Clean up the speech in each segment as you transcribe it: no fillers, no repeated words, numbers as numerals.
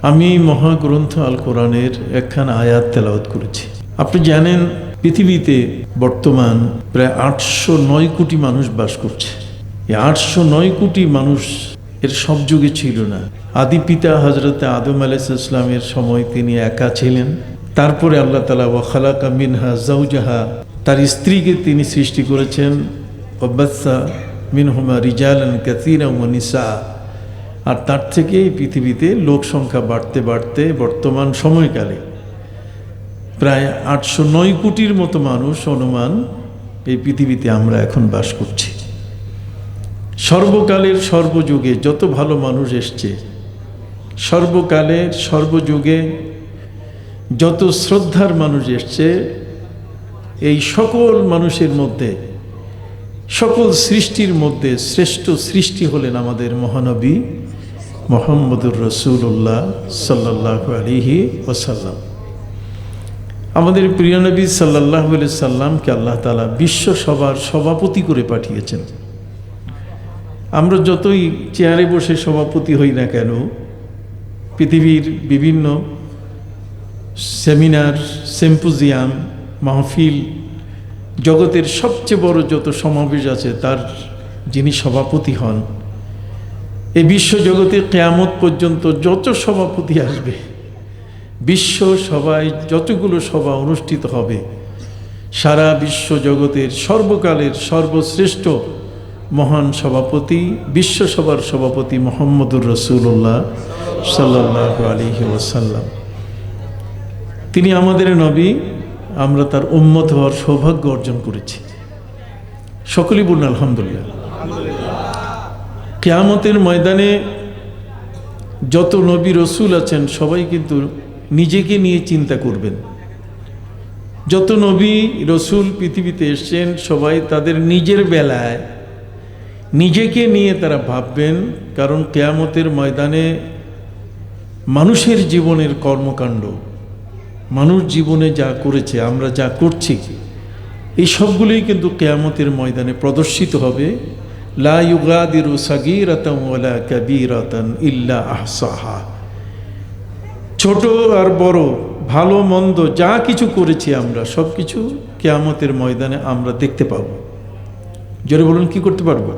আমি মহাগ্রন্থ আল কোরআনের একখানা আয়াত তেলাওয়াত করেছি। আপনি জানেন পৃথিবীতে বর্তমান প্রায় 809 কোটি মানুষ বাস করছে। এই 809 কোটি মানুষ এর সব যুগে ছিল না। আদি পিতা হযরত আদম আলাইহিস সালামের সময় তিনি একা ছিলেন। তারপরে আল্লাহ তাআলা ওয়া খালাকা মিনহা যাওজাহা, তার স্ত্রীকে তিনি সৃষ্টি করেছেন। ওয়াবাসসা মিনহুমা রিজালান কাসীরান ওয়া নিসা, আর তার থেকে এই পৃথিবীতে লোক সংখ্যা বাড়তে বাড়তে বর্তমান সময়কালে প্রায় 809 কোটির মতো মানুষ অনুমান এই পৃথিবীতে আমরা এখন বাস করছি। সর্বকালের সর্বযুগে যত ভালো মানুষ এসছে, সর্বকালের সর্বযুগে যত শ্রদ্ধার মানুষ এসছে, এই সকল মানুষের মধ্যে, সকল সৃষ্টির মধ্যে শ্রেষ্ঠ সৃষ্টি হলেন আমাদের মহানবী মুহাম্মদুর রাসূলুল্লাহ সাল্লাল্লাহু আলাইহি ওয়াসাল্লাম। আমাদের প্রিয় নবী সাল্লাল্লাহু আলাইহি সাল্লামকে আল্লাহ তাআলা বিশ্ব সভার সভাপতি করে পাঠিয়েছেন। আমরা যতই চেয়ারে বসে সভাপতি হই না কেন, পৃথিবীর বিভিন্ন সেমিনার, সিম্পোজিয়াম, মাহফিল, জগতের সবচেয়ে বড় যত সমাবেশ আছে তার যিনি সভাপতি হন, এই বিশ্ব জগতে কিয়ামত পর্যন্ত যত সভাপতি আসবে, বিশ্ব সভায় যতগুলো সভা অনুষ্ঠিত হবে, সারা বিশ্ব জগতের সর্বকালের সর্বশ্রেষ্ঠ মহান সভাপতি, বিশ্ব সভার সভাপতি মুহাম্মদুর রাসূলুল্লাহ সাল্লাল্লাহু আলাইহি ওয়াসাল্লাম। তিনি আমাদের নবী, আমরা তার উম্মত হওয়ার সৌভাগ্য অর্জন করেছি। সকলেই বলুন আলহামদুলিল্লাহ। কিয়ামতের ময়দানে যত নবী রসুল আছেন সবাই কিন্তু নিজেকে নিয়ে চিন্তা করবেন। যত নবী রসুল পৃথিবীতে এসেছেন সবাই তাদের নিজের বেলায় নিজেকে নিয়ে তারা ভাববেন, কারণ কিয়ামতের ময়দানে মানুষের জীবনের কর্মকাণ্ড, মানুষ জীবনে যা করেছে, আমরা যা করছি, এই সবগুলোই কিন্তু কিয়ামতের ময়দানে প্রদর্শিত হবে। লা ইউগাদিরু সাগীরাতান ওয়ালা কাবীরাতান ইল্লা আহসাহা। ছোট আর বড়, ভালো মন্দ যা কিছু করেছি আমরা সব কিছু কিয়ামতের ময়দানে আমরা দেখতে পাবো। জোরে বলুন, কি করতে পারবো?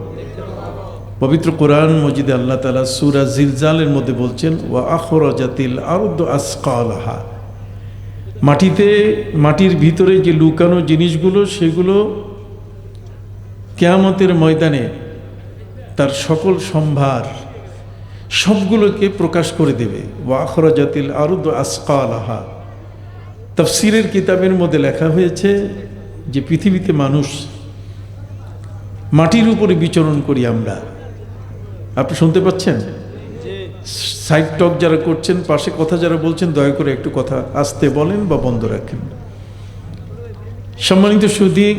পবিত্র কোরআন মজিদে আল্লাহ তাআলা সূরা জিলজালের মধ্যে বলছেন, ওয়া আখরাজাতিল আরদু আসকালাহা। মাটির ভিতরে যে লুকানো জিনিসগুলো, সেগুলো কিয়ামতের ময়দানে তার সকল সম্ভার সবগুলোকে প্রকাশ করে দেবে। ওয়া আখরাজাতিল আরদু আসকালাহা। তাফসীরের কিতাবের মধ্যে লেখা হয়েছে যে পৃথিবীতে মানুষ মাটির উপরে বিচরণ করি আমরা। আপনি শুনতে পাচ্ছেন? সাইড টক যারা করছেন, পাশে কথা যারা বলছেন, দয়া করে একটু কথা আস্তে বলেন বা বন্ধ রাখেন। সম্মানিত সুধী,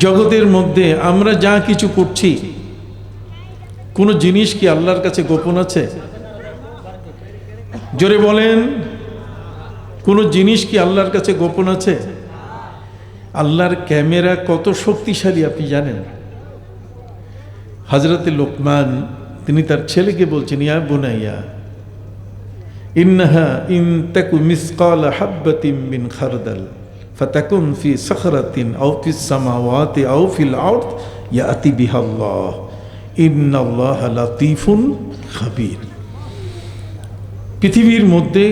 জগতের মধ্যে আমরা যা কিছু করছি, কোনো জিনিস কি আল্লাহর কাছে গোপন আছে? জোরে বলেন, কোনো জিনিস কি আল্লাহর কাছে গোপন আছে? আল্লাহর ক্যামেরা কত শক্তিশালী আপনি জানেন? হযরতে লোকমান তিনি তার ছেলেকে বলছেন, ইয়া বুনাইয়া ইন্নাহা ইন তাকু মিসকালা হাববাতিন মিন খারদাল ফাতাকুন ফি সাখরাতিন আও ফিস সামাওয়াতি আও ফিল আরদ ইয়াতি বিহাল্লাহ ইন্নাল্লাহা লাতীফুন খাবীর। পৃথিবীর মধ্যে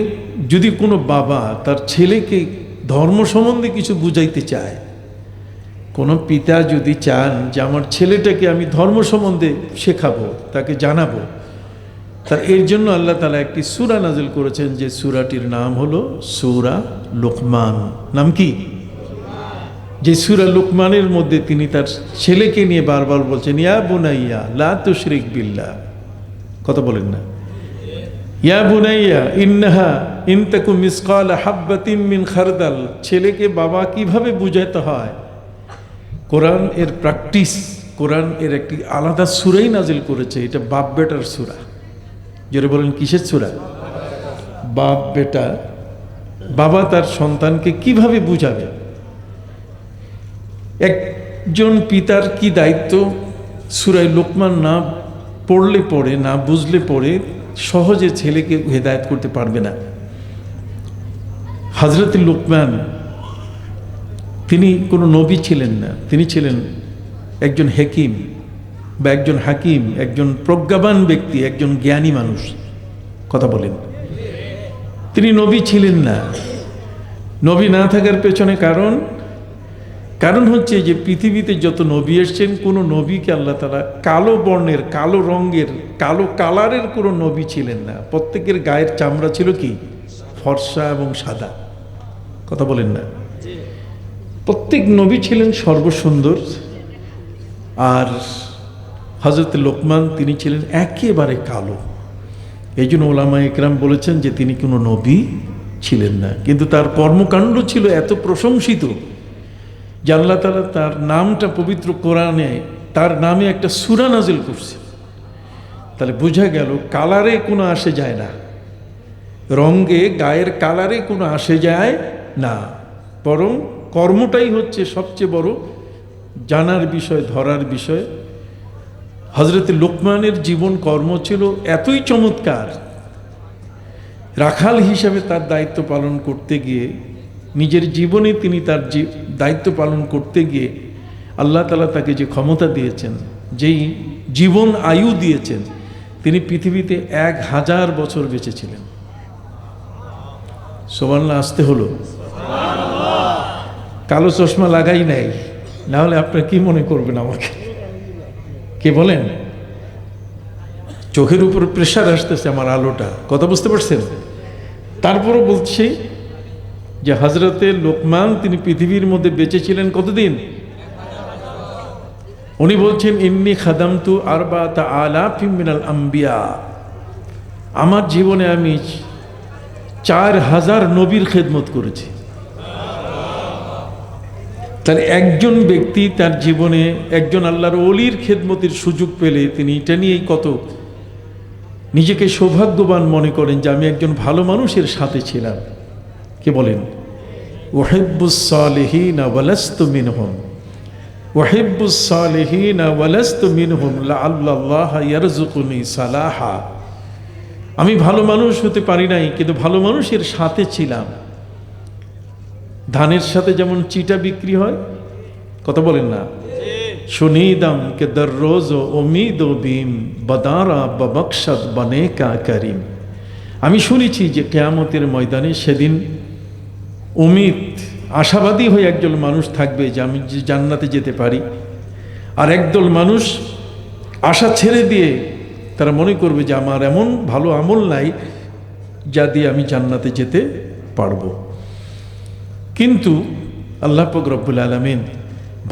যদি কোনো বাবা তার ছেলেকে ধর্ম সম্বন্ধে কিছু বুঝাইতে চায়, কোনো পিতা যদি চান যে আমার ছেলেটাকে আমি ধর্ম সম্বন্ধে শেখাবো, তাকে জানাবো, তার এর জন্য আল্লাহ তাআলা একটি সূরা নাযিল করেছেন, যে সূরাটির নাম হলো সূরা লুকমান। নাম কি? যে সূরা লুকমানের মধ্যে তিনি তার ছেলেকে নিয়ে বারবার বলছেন, ইয়া বুনাইয়া লা তুশরিক বিল্লাহ। কথা বলেন না? ইয়া বুনাইয়া ইন্নাহা ইন তাকু মিসকালা হাববাতিন মিন খারদাল। ছেলেকে বাবা কিভাবে বুঝাতে হয়, কোরআন এর প্র্যাকটিস, কোরআন এর একটি আলাদা সূরাই নাজিল করেছে। এটা বাপ বেটার সূরা। যারা বলেন কিসের সূরা? বাপ বেটা। বাবা তার সন্তানকে কিভাবে বুঝাবে, একজন পিতার কি দায়িত্ব, সূরা লুকমান না পড়লে পড়ে, না বুঝলে পড়ে সহজে ছেলেকে হেদায়েত করতে পারবে না। হযরত লুকমান তিনি কোনো নবী ছিলেন না, তিনি ছিলেন একজন হাকিম বা একজন হাকিম, একজন প্রজ্ঞাবান ব্যক্তি, একজন জ্ঞানী মানুষ। কথা বলেন, তিনি নবী ছিলেন না। নবী না থাকার পেছনে কারণ হচ্ছে যে পৃথিবীতে যত নবী এসছেন, কোনো নবীকে আল্লাহ তাআলা কালো বর্ণের, কালো রঙের, কালো কালারের কোনো নবী ছিলেন না। প্রত্যেকের গায়ের চামড়া ছিল কি ফর্সা এবং সাদা। কথা বলেন না, প্রত্যেক নবী ছিলেন সর্বসুন্দর। আর হযরত লোকমান তিনি ছিলেন একেবারে কালো। এই জন্য ওলামায়ে কেরাম বলেছেন যে তিনি কোনো নবী ছিলেন না, কিন্তু তার কর্মকাণ্ড ছিল এত প্রশংসিত যে আল্লাহ তাআলা তার নামটা পবিত্র কোরআনে তার নামে একটা সূরা নাজিল করছে। তাহলে বোঝা গেল কালারে কোনো আসে যায় না, রঙে গায়ের কালারে কোনো আসে যায় না, বরং কর্মটাই হচ্ছে সবচেয়ে বড় জানার বিষয়, ধরার বিষয়। হযরত লোকমানের জীবন কর্ম ছিল এতই চমৎকার, রাখাল হিসাবে তার দায়িত্ব পালন করতে গিয়ে, নিজের জীবনে তিনি তার দায়িত্ব পালন করতে গিয়ে আল্লাহ তাআলা তাকে যে ক্ষমতা দিয়েছেন, যেই জীবন আয়ু দিয়েছেন, তিনি পৃথিবীতে 1000 বছর বেঁচেছিলেন। সুবহানাল্লাহ, আসতে হলো। কালো চশমা লাগাই নাই, না হলে আপনারা কি মনে করবেন আমাকে? কে বলেন? চোখের উপর প্রেশার আসতেছে আমার আলোটা, কথা বুঝতে পারছেন? তারপরও বলছি যে হযরতে লোকমান তিনি পৃথিবীর মধ্যে বেঁচে ছিলেন কতদিন? উনি বলছেন ইন্নী খাদামতু আরবাতা আলাফিম মিনাল আম্বিয়া, আমার জীবনে আমি 4000 নবীর খেদমত করেছি। তাহলে একজন ব্যক্তি তার জীবনে একজন আল্লাহর ওলির খেদমতের সুযোগ পেলে তিনি এটা নিয়েই কত নিজেকে সৌভাগ্যবান মনে করেন যে আমি একজন ভালো মানুষের সাথে ছিলাম। কে বলেন? উহিব্বুস সালিহিনা ওয়ালাস্তু মিনহুম, উহিব্বুস সালিহিনা ওয়ালাস্তু মিনহুম লাআল্লাল্লাহা ইয়ারযুকুনি সালাহা। আমি ভালো মানুষ হতে পারি নাই, কিন্তু ভালো মানুষের সাথে ছিলাম। ধানের সাথে যেমন চিটা বিক্রি হয়, কথা বলেন না, শুনিদাম কে দররোজ উম্মীদ বিম বদারা ববকশত বনে কা করিম। আমি শুনেছি যে কিয়ামতের ময়দানে সেদিন উম্মীদ, আশাবাদী হয়ে একজন মানুষ থাকবে যে আমি জান্নাতে যেতে পারি, আর একদল মানুষ আশা ছেড়ে দিয়ে তারা মনে করবে যে আমার এমন ভালো আমল নাই যা দিয়ে আমি জান্নাতে যেতে পারবো। কিন্তু আল্লাহ পাক রব্বুল আলামিন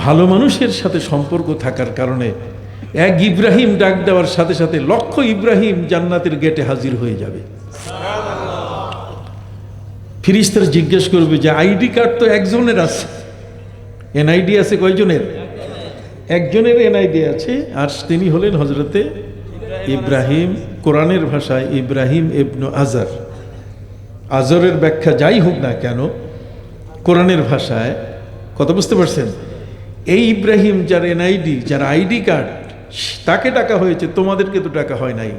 ভালো মানুষের সাথে সম্পর্ক থাকার কারণে এক ইব্রাহিম ডাক দেওয়ার সাথে সাথে লক্ষ ইব্রাহিম জান্নাতের গেটে হাজির হয়ে যাবে। ফেরেশতারা জিজ্ঞেস করবে যে আইডি কার্ড তো একজনের আছে, এনআইডি আছে কয়জনের? একজনের এনআইডি আছে, আর তিনি হলেন হযরতে ইব্রাহিম। কোরআনের ভাষায় ইব্রাহিম ইবনু আজর, আজরের ব্যাখ্যা যাই হোক না কেন, কোরআনের ভাষায়, কথা বুঝতে পারছেন? এই ইব্রাহিম যার এনআইডি, যার আইডি কার্ড, তাকে ডাকা হয়েছে, তোমাদেরকে তো ডাকা হয় নাই।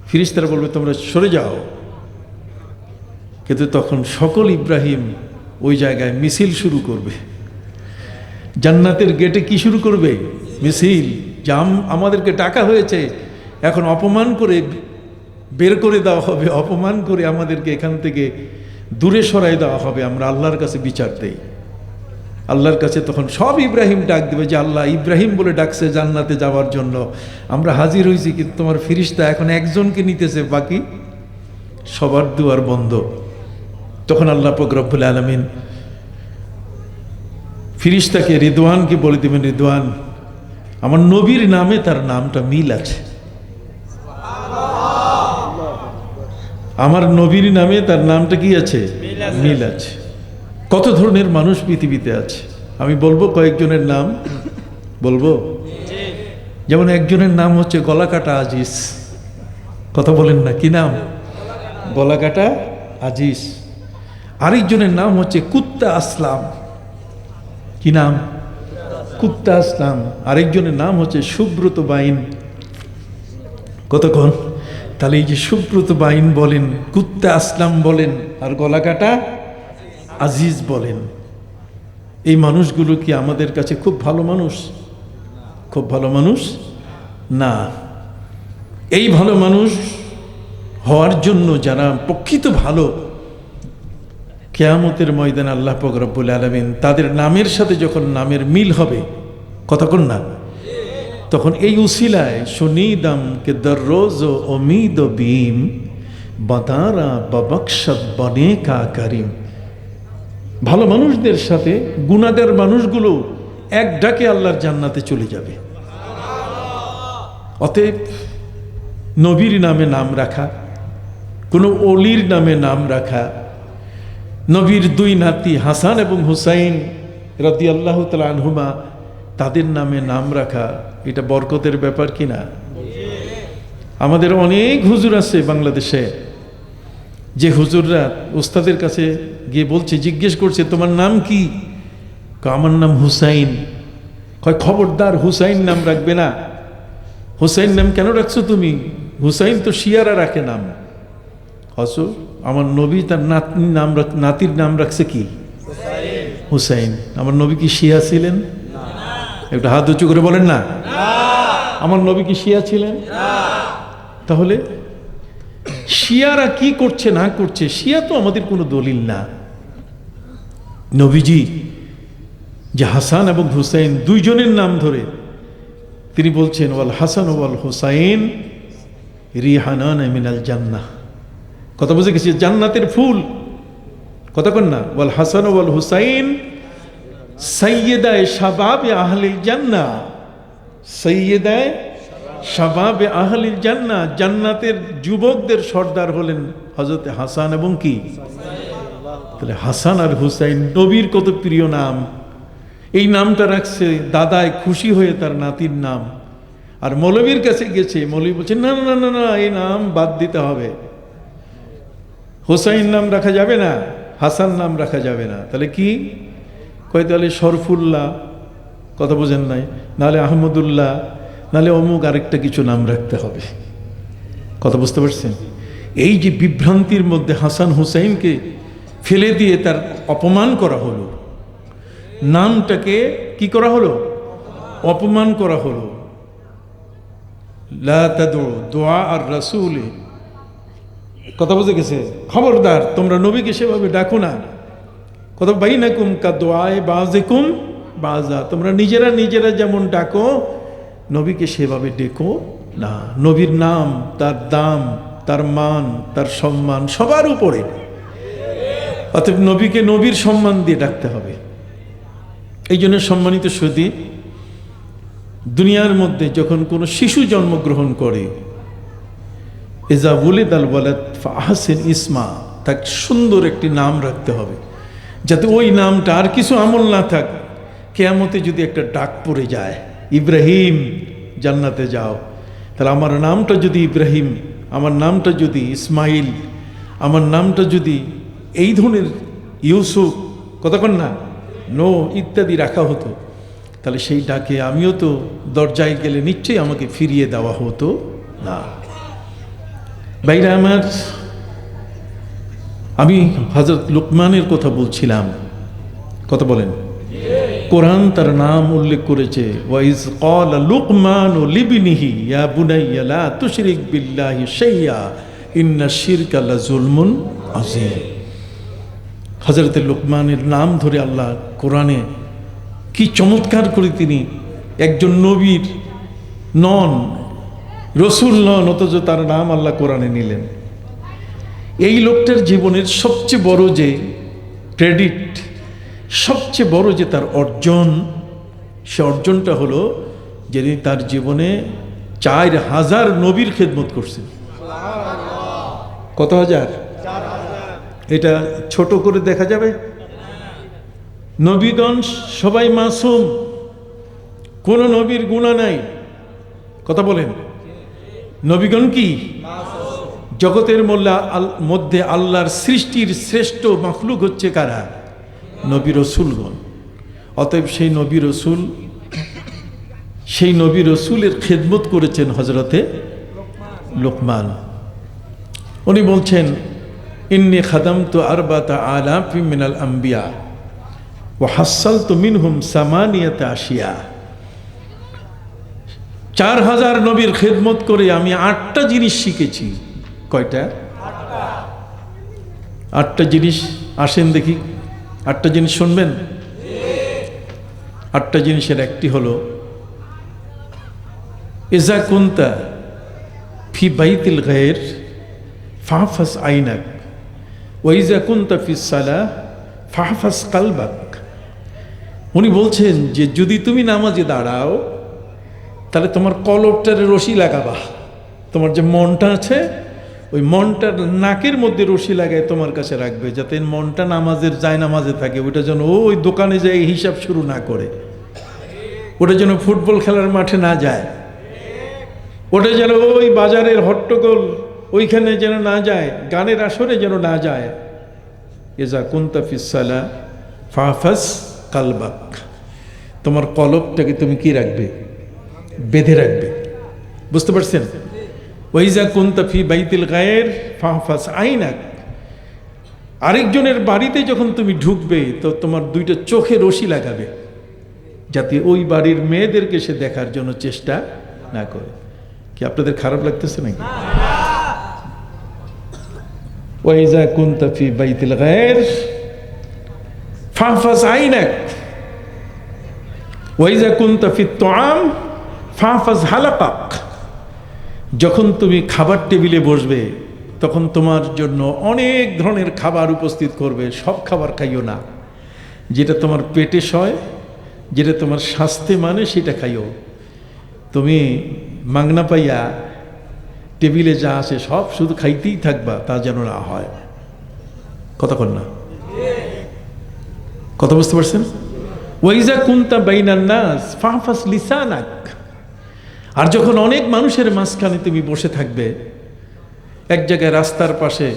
ফেরেশতারা বলবে তোমরা সরে যাও। কিন্তু তখন সকল ইব্রাহিম ওই জায়গায় মিছিল শুরু করবে, জান্নাতের গেটে কি শুরু করবে? মিছিল। জাম আমাদেরকে ডাকা হয়েছে, এখন অপমান করে বের করে দেওয়া হবে, অপমান করে আমাদেরকে এখান থেকে দূরে সরাই দেওয়া হবে, আমরা আল্লাহর কাছে বিচার দেই। আল্লাহর কাছে তখন সব ইব্রাহিম ডাক দেবে যে আল্লাহ, ইব্রাহিম বলে ডাকছে জান্নাতে যাওয়ার জন্য, আমরা হাজির হয়েছি, কিন্তু তোমার ফেরেশতা এখন একজনকে নিতেছে, বাকি সবার দুয়ার বন্ধ। তখন আল্লাহ পাক রব্বুল আলামিন ফেরেশতাকে, রিদওয়ানকে বলে দেবেন, রিদওয়ান, আমার নবীর নামে তার নামটা মিল আছে, আমার নবীর নামে তার নামটা কি আছে? মিল আছে। কত ধরনের মানুষ পৃথিবীতে আছে, আমি বলবো কয়েকজনের নাম বলবো। যেমন একজনের নাম হচ্ছে গলাকাটা আজিজ, কথা বলেন না, কি নাম? গলাকাটা আজিজ। আরেকজনের নাম হচ্ছে কুত্তা আসলাম, কি নাম? কুত্তা আসলাম। আরেকজনের নাম হচ্ছে সুব্রত বাইন, কতক্ষণ? তাহলে এই যে সুব্রত বাইন বলেন, কুত্তা আসলাম বলেন, আর গলাকাটা আজিজ বলেন, এই মানুষগুলো কি আমাদের কাছে খুব ভালো মানুষ? খুব ভালো মানুষ না। এই ভালো মানুষ হওয়ার জন্য যারা প্রকৃত ভালো, কিয়ামতের ময়দানে আল্লাহ পাক রব্বুল আলামিন তাদের নামের সাথে যখন নামের মিল হবে, কতক্ষণ না, তখন এই উসিলায় সুনিদাম কে দররোজ উম্মীদ বিম বাদারা বাবকশত বনে কা করিম। ভালো মানুষদের সাথে গুনাহগার মানুষগুলো এক ডাকে আল্লাহর জান্নাতে চলে যাবে। অতএব নবীর নামে নাম রাখা, কোনো অলির নামে নাম রাখা, নবীর দুই নাতি হাসান এবং হুসাইন রাদিয়াল্লাহু তাআলা আনহুমা তাদের নামে নাম রাখা, এটা বরকতের ব্যাপার কিনা? আমাদের অনেক হুজুর আছে বাংলাদেশে, যে হুজুররা উস্তাদের কাছে গিয়ে বলছে, জিজ্ঞেস করছে তোমার নাম কি? আমার নাম হুসাইন। কয় খবরদার হুসাইন নাম রাখবে না। হুসাইন নাম কেন রাখছো তুমি? হুসাইন তো শিয়ারা রাখে নাম। হসো আমার নবী তার নাতির নাম রাখছে কি? হুসাইন। আমার নবী কি শিয়া ছিলেন? একটা হাত উঁচু করে বলেন না। আমার নবী কি শিয়া ছিলেন? তাহলে শিয়ারা কি করছে না করছে, শিয়া তো আমাদের কোনো দলিল না। নবীজি যে হাসান এবং হুসাইন দুইজনের নাম ধরে তিনি বলছেন, ওয়াল হাসান ওয়াল হুসাইন রিহানান মিনাল জান্নাহ। কথা বুঝে গেছি? জান্নাতের ফুল। কতক্ষণ না? ওয়াল হাসান ওয়াল হুসাইন সাইয়্যিদায়ে শাবাবে আহলিল জান্নাহ। সাইয়্যিদায়ে শাবাবে আহলিল জান্নাহ, জান্নাতের যুবকদের সর্দার হলেন হযরত হাসান এবং কি? তাহলে হাসান আর হুসাইন নবীর কত প্রিয় নাম। এই নামটা রাখছে দাদায় খুশি হয়ে তার নাতির নাম। আর মৌলবীর কাছে গেছে, মৌলবী বলছে না না না না, এই নাম বাদ দিতে হবে, হুসাইন নাম রাখা যাবে না, হাসান নাম রাখা যাবে না। তাহলে কি কয়? তাহলে শরফুল্লাহ, কথা বোঝেন নাই, নাহলে আহমদুল্লাহ, নাহলে অমুক আরেকটা কিছু নাম রাখতে হবে। কথা বুঝতে পারছেন? এই যে বিভ্রান্তির মধ্যে হাসান হুসাইনকে ফেলে দিয়ে তার অপমান করা হলো, নামটাকে কি করা হলো? অপমান করা হলো। লা তাদউ দুআ আর রাসূল, কথা বুঝে গেছে? খবরদার তোমরা নবীকে সেভাবে ডাকো না। কথা বাইনাকুম কা দুআয়ে বাযিকুম বাযা, তোমরা নিজেরা নিজেরা যেমন ডাকো নবীকে সেভাবে ডেকো না। নবীর নাম, তার দাম, তার মান, তার সম্মান সবার উপরে। অতএব নবীকে নবীর সম্মান দিয়ে ডাকতে হবে। এই জন্য সম্মানিত সুধী, দুনিয়ার মধ্যে যখন কোনো শিশু জন্মগ্রহণ করে, ইজা ওয়ালিদাল ওয়ালাদ ফাহসিন ইসমা, তাকে সুন্দর একটি নাম রাখতে হবে, যাতে ওই নামটা আর কিছু আমল না থাক, কিয়ামতে যদি একটা ডাক পড়ে যায়, ইব্রাহিম জান্নাতে যাও, তাহলে আমার নামটা যদি ইব্রাহিম, আমার নামটা যদি ইসমাইল, আমার নামটা যদি এই ধরনের ইউসুফ, কতক্ষণ না, নো ইত্যাদি রাখা হতো, তাহলে সেই ডাকে আমিও তো দরজায় গেলে নিশ্চয়ই আমাকে ফিরিয়ে দেওয়া হতো না। ভাইরা আমার, আমি হযরত লুকমানের কথা বলছিলাম। কথা বলেন? কোরআন তার নাম উল্লেখ করেছে, ওয়াইজ ক্বালা লুকমানু লিবনিহি ইয়া বুনাইয়া লা তুশরিক বিল্লাহি শাইয়্যা ইন্নাশ শিরকা লাযুলমুন আযীম। হযরত লুকমানের নাম ধরে আল্লাহ কোরআনে কি চমৎকার করে তিনি একজন নবীর নন, রসুল নন, অথচ তার নাম আল্লাহ কোরআনে নিলেন। এই লোকটার জীবনের সবচেয়ে বড় যে ক্রেডিট, সবচেয়ে বড় যে তার অর্জন, সে অর্জনটা হলো যিনি তার জীবনে 4000 নবীর খেদমত করছেন। কত হাজার? এটা ছোট করে দেখা যাবে? নবীগণ সবাই মাসুম, কোন নবীর গুনাহ নাই। কথা বলেন? নবীগণ কি জগতের মধ্যে আল্লাহর সৃষ্টির শ্রেষ্ঠ মাখলুক হচ্ছে কারা? নবী রসুলগণ। অতএব সেই নবী রসুলের খেদমত করেছেন হযরতে লুকমান। উনি বলছেন, ইন্নী খাদামতু আরবাতা আলাফি মিনাল আম্বিয়া ওয়া হাসসালতু মিনহুম সামানিয়াতা আশিয়া। 4000 নবীর খেদমত করে আমি 8টা জিনিস শিখেছি। কয়টা? 8টা জিনিস। আসেন দেখি 8টা জিনিস শুনবেন। 8টা জিনিসের একটি হলো, ইজা কুনতা ফি বাইতিল গায়র ফাহফাজ আইনাক ওয়া ইজা কুনতা ফিস সালাহ ফাহফাজ কালবাক। উনি বলছেন যে যদি তুমি নামাজে দাঁড়াও তাহলে তোমার কলবটারে রশি লাগাবা। তোমার যে মনটা আছে ওই মনটার নাকের মধ্যে রশি লাগায় তোমার কাছে রাখবে, যাতে মনটা নামাজের যায় নামাজে থাকে। ওইটা যেন ওই দোকানে যায় হিসাব শুরু না করে, ওটা যেন ফুটবল খেলার মাঠে না যায়, ওটা যেন ওই বাজারের হট্টগোল ওইখানে যেন না যায়, গানের আসরে যেন না যায়। ইজা কুনতা ফিস সালাহ ফাহফাজ কালবাক। তোমার কলবটাকে তুমি কি রাখবে? বেঁধে রাখবে। বুঝতে পারছেন? ওয়াইজা কুনতা ফি বাইতিল গায়র ফাহফাজ আইনাক। আরেকজনের বাড়িতে যখন তুমি ঢুকবে তো তোমার 2টা চোখে রশি লাগাবে, যাতে ওই বাড়ির মেয়েদেরকে সে দেখার জন্য চেষ্টা না করে। কি আপনাদের খারাপ লাগতেছে নাকি? ওয়াইজা কুনতা ফি বাইতিল গায়র ফাহফাজ আইনাক ওয়াইজা কুনতা ফিত তুআম ফাহফাজ হালাকাক। যখন তুমি খাবার টেবিলে বসবে তখন তোমার জন্য অনেক ধরনের খাবার উপস্থিত করবে। সব খাবার খাইও না, যেটা তোমার পেটে সয়, যেটা তোমার স্বাস্থ্যে মানে সেটা খাইও। তুমি মাগনা পাইয়া টেবিলে যা আছে সব শুধু খাইতেই থাকবা, তা যেন না হয়। কতক্ষণ না কথা বুঝতে পারছেন? ওয়াইজা কুনতা বাইনান নাস ফাহফাজ লিসানাক। আর যখন অনেক মানুষের মাঝখানে তুমি বসে থাকবে, এক জায়গায় রাস্তার পাশে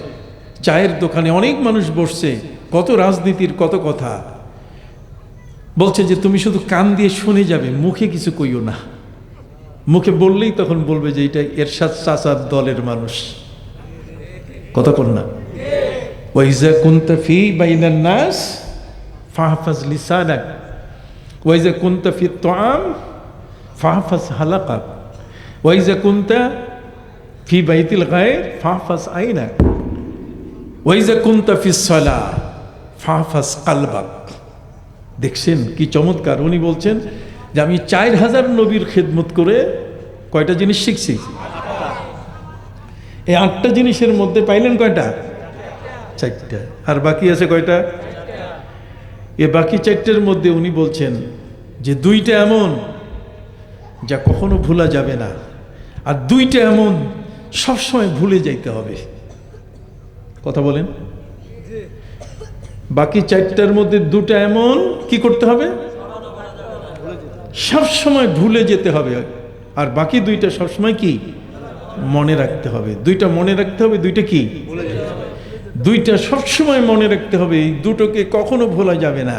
চায়ের দোকানে অনেক মানুষ বসছে, কত রাজনীতির কত কথা বলছে, যে তুমি শুধু কান দিয়ে শুনে যাবে, মুখে কিছু কইও না। মুখে বললেই তখন বলবে যে এটা এরশাদ চাচার দলের মানুষ। কতক্ষণ না? ওয়াইজা কুনতা ফি বাইনান নাস ফাহফাজ লিসানাক ওয়াইজা কুনতা ফিত তুআম ফাহফাজ হালাকাক ওয়াইজা কুনতা ফি বাইতিল গায়র ফাহফাজ আইনাক ওয়াইজা কুনতা ফিস সালাহ ফাহফাজ কালবাক। দেখছেন কি চমৎকার! উনি বলছেন যে আমি 4000 নবীর খেদমত করে কয়টা জিনিস শিখছি। এই 8টা জিনিসের মধ্যে পাইলেন কয়টা? 4টা। আর বাকি আছে কয়টা? এ বাকি 4টার মধ্যে উনি বলছেন যে 2টা এমন যা কখনো ভোলা যাবে না, আর 2টা এমন সবসময় ভুলে যাইতে হবে। কথা বলেন? বাকি 4টার মধ্যে 2টা এমন কি করতে হবে? সবসময় ভুলে যেতে হবে। আর বাকি 2টা সবসময় কি মনে রাখতে হবে। 2টা মনে রাখতে হবে, 2টা কি 2টা সবসময় মনে রাখতে হবে। এই দুটোকে কখনো ভোলা যাবে না।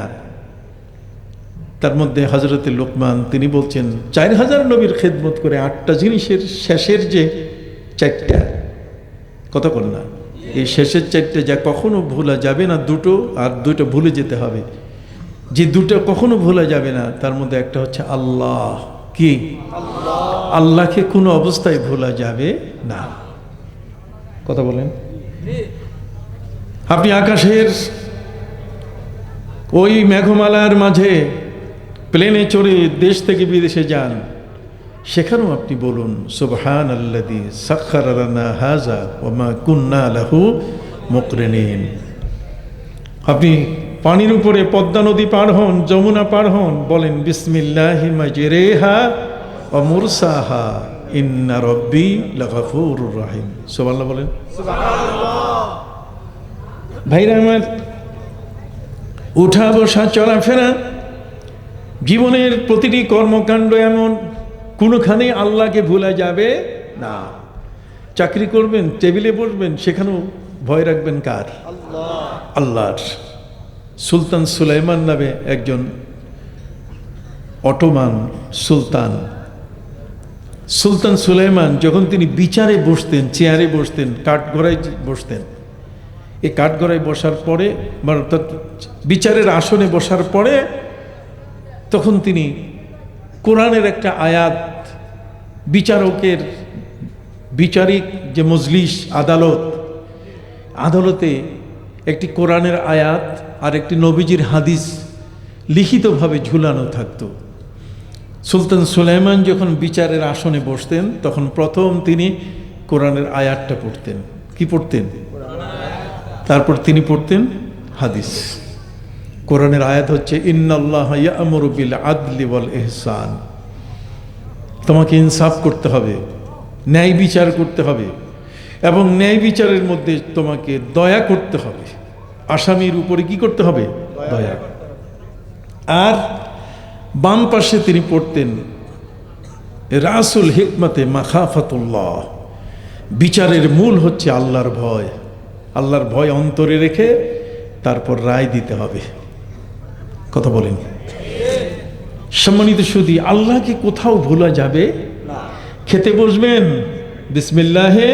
তার মধ্যে হযরতে লোকমান তিনি বলছেন 4000 নবীর খেদমত করে 8টা জিনিসের শেষের যে 4টা, কতক্ষণ না, এই শেষের 4টা যা কখনো ভোলা যাবে না, 2টো, আর 2টা ভুলে যেতে হবে। যে 2টা কখনো ভোলা যাবে না তার মধ্যে একটা হচ্ছে আল্লাহ। কি? আল্লাহকে কোনো অবস্থায় ভোলা যাবে না। কথা বলেন? আপনি আকাশের ওই মেঘমালার মাঝে প্লেনে চড়ে দেশ থেকে বিদেশে যান, সেখানেও আপনি বলুন সুবহানাল্লাযী সাখখারা লানা হাযা ওয়া মা কুন্না লাহু মুকরিনিন। আপনি পানির উপরে পদ্মা নদী পার হন, যমুনা পার হন, বলেন বিসমিল্লাহি মাজরিহা ওয়া মুরসাহা ইন্না রাব্বি লাগাফুরুর রহিম। সুবহানাল্লাহ বলেন। সুবহানাল্লাহ। ভাইরা আমার, উঠা বসা চলাফেরা জীবনের প্রতিটি কর্মকাণ্ড এমন কোনোখানে আল্লাহকে ভোলা যাবে না। চাকরি করবেন, টেবিলে বসবেন, সেখানেও ভয় রাখবেন কার? আল্লাহর। সুলতান সুলাইমান নামে একজন অটোমান সুলতান, সুলতান সুলাইমান যখন তিনি বিচারে বসতেন, চেয়ারে বসতেন, কাঠগড়ায় বসতেন, এই কাঠগড়ায় বসার পরে অর্থাৎ বিচারের আসনে বসার পরে তখন তিনি কোরআনের একটা আয়াত, বিচারকের বিচারিক যে মজলিস আদালতে একটি কোরআনের আয়াত আর একটি নবীজির হাদিস লিখিতভাবে ঝুলানো থাকতো। সুলতান সুলাইমান যখন বিচারের আসনে বসতেন তখন প্রথম তিনি কোরআনের আয়াতটা পড়তেন। কি পড়তেন? তারপর তিনি পড়তেন হাদিস। কোরআনের আয়াত হচ্ছে ইন্নাল্লাহা ইয়া'মুরু বিল আদলি ওয়াল ইহসান, তোমাকে ইনসাফ করতে হবে, ন্যায় বিচার করতে হবে এবং ন্যায় বিচারের মধ্যে তোমাকে দয়া করতে হবে, আসামির উপরে কি করতে হবে? দয়া। আর বাম পাশে তিনি পড়তেন রাসুল হিকমতে মাখাফাতুল্লাহ, বিচারের মূল হচ্ছে আল্লাহর ভয়। আল্লাহর ভয় অন্তরে রেখে তারপর রায় দিতে হবে। কথা বলেন। সম্মানিত সুধী, আল্লাহকে কোথাও ভোলা যাবে না। খেতে বসবেন, বিসমিল্লাহে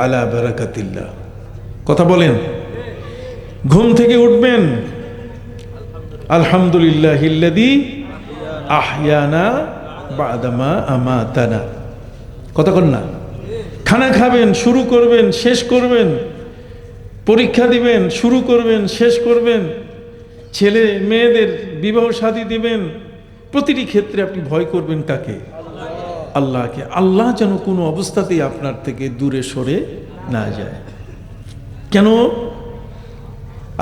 আলা বারাকাতিল্লাহ। কথা বলেন। ঘুম থেকে উঠবেন, আলহামদুলিল্লাহিল্লাযী আহইয়ানা বা'দামা আমাতানা। কথা বলেন না। খানা খাবেন, শুরু করবেন, শেষ করবেন, পরীক্ষা দিবেন, শুরু করবেন, শেষ করবেন, ছেলে মেয়েদের বিবাহ শাদী দিবেন, প্রতিটি ক্ষেত্রে আপনি ভয় করবেন কাকে? আল্লাহকে। আল্লাহ যেন কোনো অবস্থাতেই আপনার থেকে দূরে সরে না যায়। কেন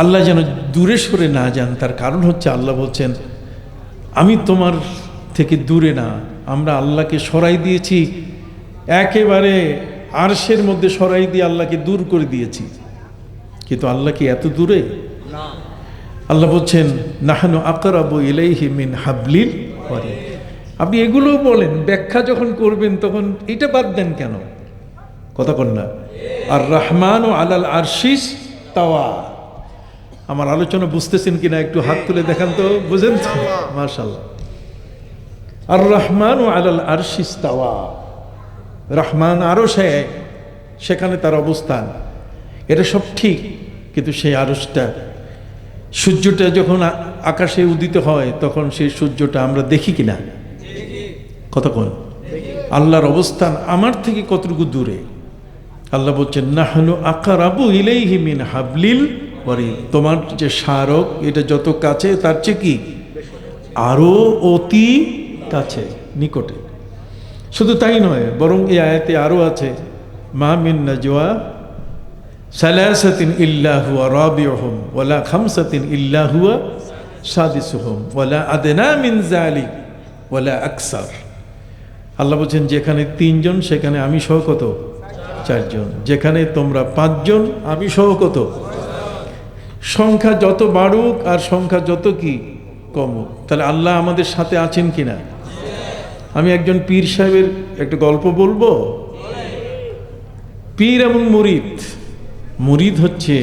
আল্লাহ যেন দূরে সরে না যান? তার কারণ হচ্ছে আল্লাহ বলছেন আমি তোমার থেকে দূরে না, আমরা আল্লাহকে সরাই দিয়েছি, একেবারে আরশের মধ্যে সরাই দিয়ে আল্লাহকে দূর করে দিয়েছি। কিন্তু আল্লাহ কি এত দূরে? আল্লাহ বলছেন নাহনু আকরাবু ইলাইহি মিন হাবলিল ওয়ারিদ। আপনি এগুলো বলেন, ব্যাখ্যা যখন করবেন তখন এটা বাদ দেন কেন? কথা বল না। আর রহমান ও আলাল আরশিস তাওয়া। আমার আলোচনা বুঝতেছেন কিনা একটু হাত তুলে দেখান তো, বুঝেন তো? মাশাআল্লাহ। আর রহমান ও আলাল আরশিস তাওয়া, রহমান আরশে, সেখানে তার অবস্থান, এটা সব ঠিক। কিন্তু সেই আরশটা, সূর্যটা যখন আকাশে উদিত হয় তখন সেই সূর্যটা আমরা দেখি কিনা? কতক্ষণ? আল্লাহর অবস্থান আমার থেকে কতটুকু দূরে? আল্লাহ বলছেন নাহনু আকরাবু ইলাইহি মিন হাবলিল ওয়ারিদ। তোমার যে স্মারক, এটা যত কাছে তার চেয়ে কি আরো অতি কাছে, নিকটে। শুধু তাই নয়, বরং এই আয়াতে আরো আছে মা মিন নাজওয়া সালাসাতিন ইল্লা হুয়া রাবিউহুম ওয়ালা খামসাতিন ইল্লা হুয়া সাদিসুহুম ওয়ালা আদনা মিন যালিক ওয়ালা আকসার। আল্লাহ বলছেন যেখানে 3 জন সেখানে আমি সহ কত? 4 জন। যেখানে তোমরা 5 জন আমি সহ কত? সংখ্যা যত বাড়ুক আর সংখ্যা যত কি কমুক, তাহলে আল্লাহ আমাদের সাথে আছেন কিনা? আমি একজন পীর সাহেবের একটা গল্প বলবো। পীর এবং মুরিদ। মুরিদ হচ্ছে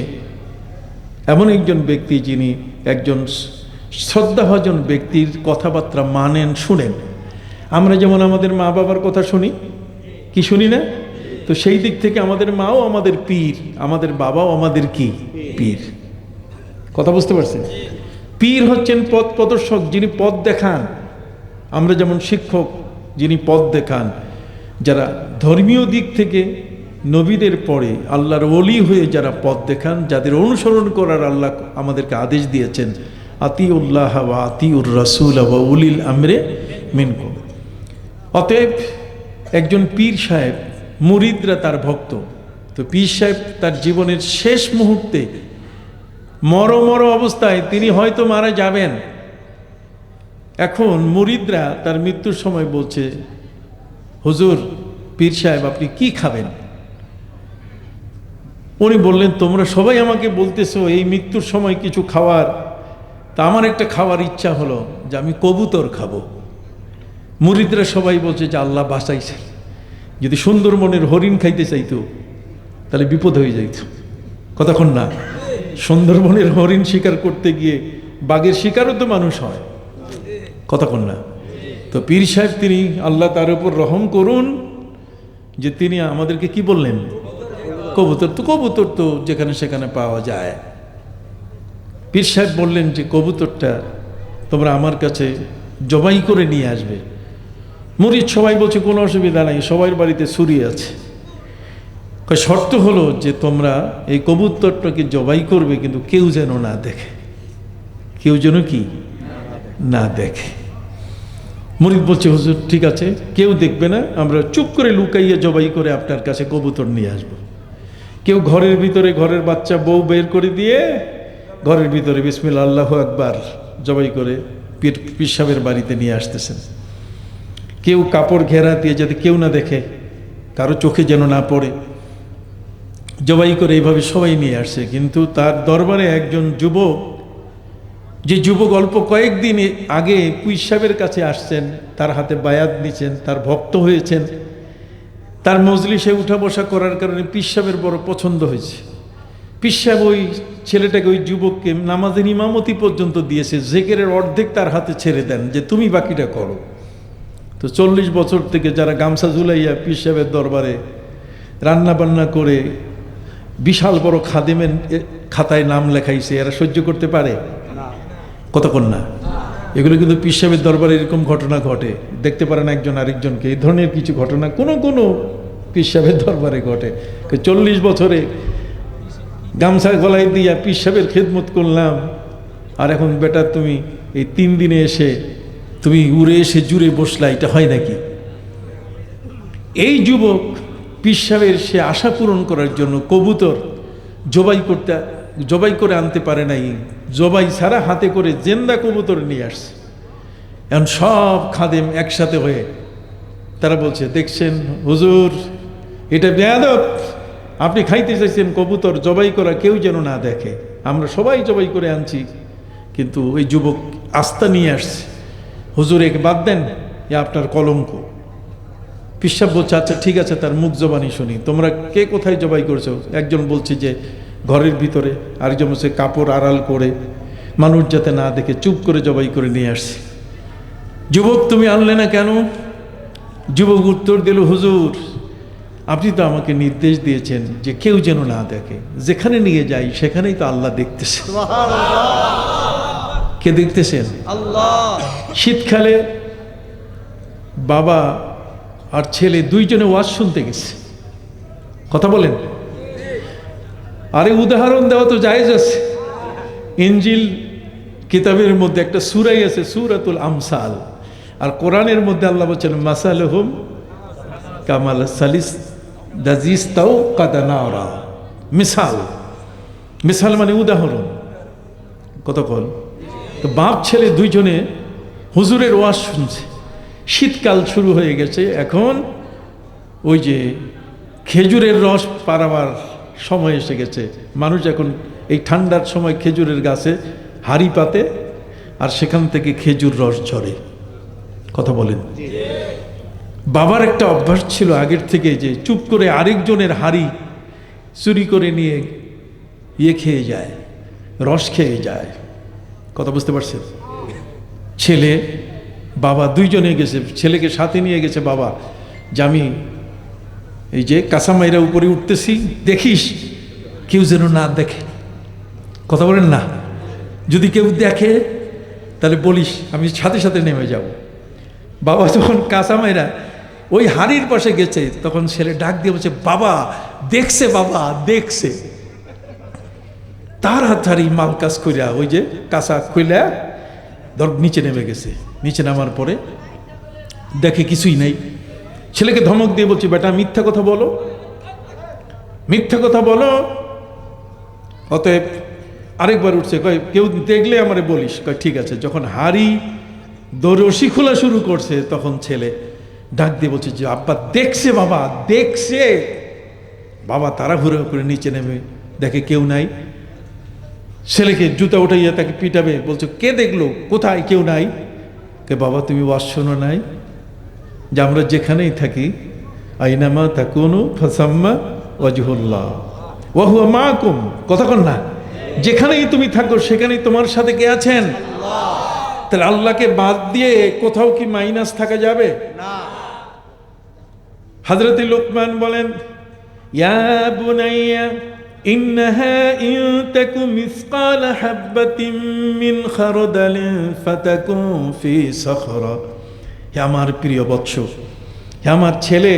এমন একজন ব্যক্তি যিনি একজন শ্রদ্ধাভাজন ব্যক্তির কথাবার্তা মানেন, শুনেন। আমরা যেমন আমাদের মা বাবার কথা শুনি, কি শুনি না? তো সেই দিক থেকে আমাদের মাও আমাদের পীর, আমাদের বাবাও আমাদের কি পীর। কথা বুঝতে পারছেন? পীর হচ্ছেন পথ প্রদর্শক, যিনি পথ দেখান। আমরা যেমন শিক্ষক, যিনি পথ দেখান। যারা ধর্মীয় দিক থেকে নবীদের পরে আল্লাহর ওলি হয়ে যারা পথ দেখান, যাদের অনুসরণ করার আল্লাহ আমাদেরকে আদেশ দিয়েছেন আতিউল্লাহ ওয়া আতিউর রাসূল ওয়া উলিল আমরে মিনকুম। অতএব একজন পীর সাহেব, মুরিদরা তার ভক্ত। তো পীর সাহেব তার জীবনের শেষ মুহূর্তে মর অবস্থায় তিনি হয়তো মারা যাবেন। এখন মুরিদরা তার মৃত্যুর সময় বলছে হুজুর, পীর সাহেব আপনি কি খাবেন? উনি বললেন তোমরা সবাই আমাকে বলতেছো এই মৃত্যুর সময় কিছু খাওয়ার, তা আমার একটা খাওয়ার ইচ্ছা হলো যে আমি কবুতর খাবো। মুরিদরা সবাই বলছে যে আল্লাহ বাঁচাইছেন, যদি সুন্দরবনের হরিণ খাইতে চাইতো তাহলে বিপদ হয়ে যাইত। কতক্ষণ না? সুন্দরবনের হরিণ শিকার করতে গিয়ে বাঘের শিকারও তো মানুষ হয়। কতক্ষণ না? তো তো পীর সাহেব তিনি আল্লাহ তার উপর রহম করুন যে তিনি আমাদেরকে কি বললেন, কবুতর তো যেখানে সেখানে পাওয়া যায়। পীর সাহেব বললেন যে কবুতরটা তোমরা আমার কাছে জবাই করে নিয়ে আসবে। মুরিদ সবাই বলছে কোনো অসুবিধা নাই, সবার বাড়িতে ছুরি আছে। শর্ত হলো যে তোমরা এই কবুতরটাকে জবাই করবে, কিন্তু কেউ যেন না দেখে, কেউ যেন কি না দেখে। মুরিদ বলছে হুজুর ঠিক আছে, কেউ দেখবে না, আমরা চুপ করে লুকাইয়ে জবাই করে আপনার কাছে কবুতর নিয়ে আসব। কেউ ঘরের ভিতরে ঘরের বাচ্চা বউ বের করে দিয়ে ঘরের ভিতরে বিসমিল্লাহ আল্লাহু আকবার জবাই করে পীর সাহেবের বাড়িতে নিয়ে আসতেছেন। কেউ কাপড় ঘেরা দিয়ে যাতে কেউ না দেখে, কারো চোখে যেন না পড়ে, জবাই করে এইভাবে সবাই নিয়ে আসছে। কিন্তু তার দরবারে একজন যুবক, যে যুবক অল্প কয়েকদিন আগে পীর সাহেবের কাছে আসছেন, তার হাতে বায়াত নিচ্ছেন, তার ভক্ত হয়েছেন, তার মজলিসে উঠা বসা করার কারণে পীর সাহেবের বড় পছন্দ হয়েছে। পীর সাহেব ওই ছেলেটাকে, ওই যুবককে নামাজের ইমামতি পর্যন্ত দিয়েছে, জিকিরের অর্ধেক তার হাতে ছেড়ে দেন যে তুমি বাকিটা করো। তো 40 বছর থেকে যারা গামছা ঝুলাইয়া পীর সাহেবের দরবারে রান্না বান্না করে বিশাল বড় খাদেমের খাতায় নাম লেখাইছে, এরা সহ্য করতে পারে? কতক্ষণ না। এগুলো কিন্তু পীর সাহেবের দরবারে এরকম ঘটনা ঘটে, দেখতে পারেন একজন আরেকজনকে। এই ধরনের কিছু ঘটনা কোনো পীর সাহেবের দরবারে ঘটে। 40 বছরে গামছা গলায় দিয়া পীর সাহেবের খেদমত করলাম, আর এখন বেটা তুমি এই 3 দিনে এসে তুমি উড়ে এসে জুড়ে বসলা, এটা হয় নাকি? এই যুবক পীর সাহেবের সে আশা পূরণ করার জন্য কবুতর জবাই করে আনতে পারে নাই, জবাই ছাড়া হাতে করে জেন্দা কবুতর নিয়ে আসছে। এখন সব খাদেম একসাথে হয়ে তারা বলছে, দেখছেন হুজুর, এটা বেয়াদব, আপনি খাইতে চাইছেন কবুতর জবাই করা, কেউ যেন না দেখে, আমরা সবাই জবাই করে আনছি। কিন্তু ওই যুবক আস্থা নিয়ে আসছে, হুজুর একে বাদ দেন, এ আপনার কলঙ্ক। পীর সাহেব বলছে আচ্ছা ঠিক আছে, তার মুখ জবানি শুনি, তোমরা কে কোথায় জবাই করেছো? একজন বলছে যে ঘরের ভিতরে, আরেকজন বলছে কাপড় আড়াল করে, মানুষ যাতে না দেখে চুপ করে জবাই করে নিয়ে আসছে। যুবক তুমি আনলে না কেন? যুবক উত্তর দিল, হুজুর আপনি তো আমাকে নির্দেশ দিয়েছেন যে কেউ যেন না দেখে, যেখানে নিয়ে যাই সেখানেই তো আল্লাহ দেখতেছেন। কে দেখতেছেন? আল্লাহ। শীতকালে বাবা আর ছেলে দুইজনে ওয়াজ শুনতে গেছে, কথা বলেন। আরে উদাহরণ দেওয়া তো জায়েজ আছে। ইনজিল কিতাবের মধ্যে একটা সূরাই আছে, সূরাতুল আমসাল, আর কোরআনের মধ্যে আল্লাহ বলছেন মাসালুহুম কামাল সালিস দাজিস্তাও কাদানারা। মিসাল মানে উদাহরণ, কতক্ষণ। তো বাপ ছেলে দুইজনে হুজুরের ওয়াজ শুনছে। শীতকাল শুরু হয়ে গেছে, এখন ওই যে খেজুরের রস পাড়াবার সময় এসে গেছে। মানুষ এখন এই ঠান্ডার সময় খেজুরের গাছে হাড়ি পাতে, আর সেখান থেকে খেজুর রস ঝরে, কথা বলেন। বাবার একটা অভ্যাস ছিল আগের থেকে, যে চুপ করে আরেকজনের হাড়ি চুরি করে নিয়ে খেয়ে যায়, রস খেয়ে যায়, কথা বুঝতে পারছেন। ছেলে বাবা দুইজনে গেছে, ছেলেকে সাথে নিয়ে গেছে বাবা, যে আমি এই যে কাঁচামাইরা উপরে উঠতেছি, দেখিস কেউ যেন না দেখে, কথা বলেন না। যদি কেউ দেখে তাহলে বলিস, আমি সাথে সাথে নেমে যাব। বাবা যখন কাঁচামাইরা ওই হাড়ির পাশে গেছে, তখন ছেলে ডাক দিয়ে বলছে, বাবা দেখছে, বাবা দেখছে। তার হাত হাড়ি মাল কাজ কইরা ওই যে কাঁচা কইলা নিচে নেমে গেছে। নিচে নামার পরে দেখে কিছুই নাই। ছেলেকে ধমক দিয়ে বলছে, বেটা মিথ্যা কথা বলো, মিথ্যা কথা বলো। অতএব আরেকবার উঠছে, কয় কেউ দেখলে আমারে বলিস। কয় ঠিক আছে। যখন হাড়ি রশি খোলা শুরু করছে, তখন ছেলে ডাক দিয়ে বলছে যে আব্বা দেখছে, বাবা দেখছে। বাবা তাড়াহুড়ো করে নিচে নেমে দেখে কেউ নাই। ছেলেকে জুতা উঠাইয়া তাকে পিটাবে, বলছে কে দেখলো, কোথায়, কেউ নাই। কে বাবা তুমি ওয়াজ শোনো নাই যে আমরা যেখানেই থাকি, আইনামা তাকুনু ফাসাম্মা ওয়াজহুল্লাহ ওয়া হুয়া মাআকুম, কতক্ষণ না, যেখানেই তুমি থাকো সেখানেই তোমার সাথে কে আছেন? তাহলে আল্লাহকে বাদ দিয়ে কোথাও কি মাইনাস থাকা যাবে না। হযরত লোকমান বলেন, ইয়া বুনাইয়া ইন্নাহা ইন তাকু মিসকালা হাববাতিন মিন খারদালিন ফাতাকুন ফি সাখরা। হে আমার প্রিয় বৎস, হে আমার ছেলে,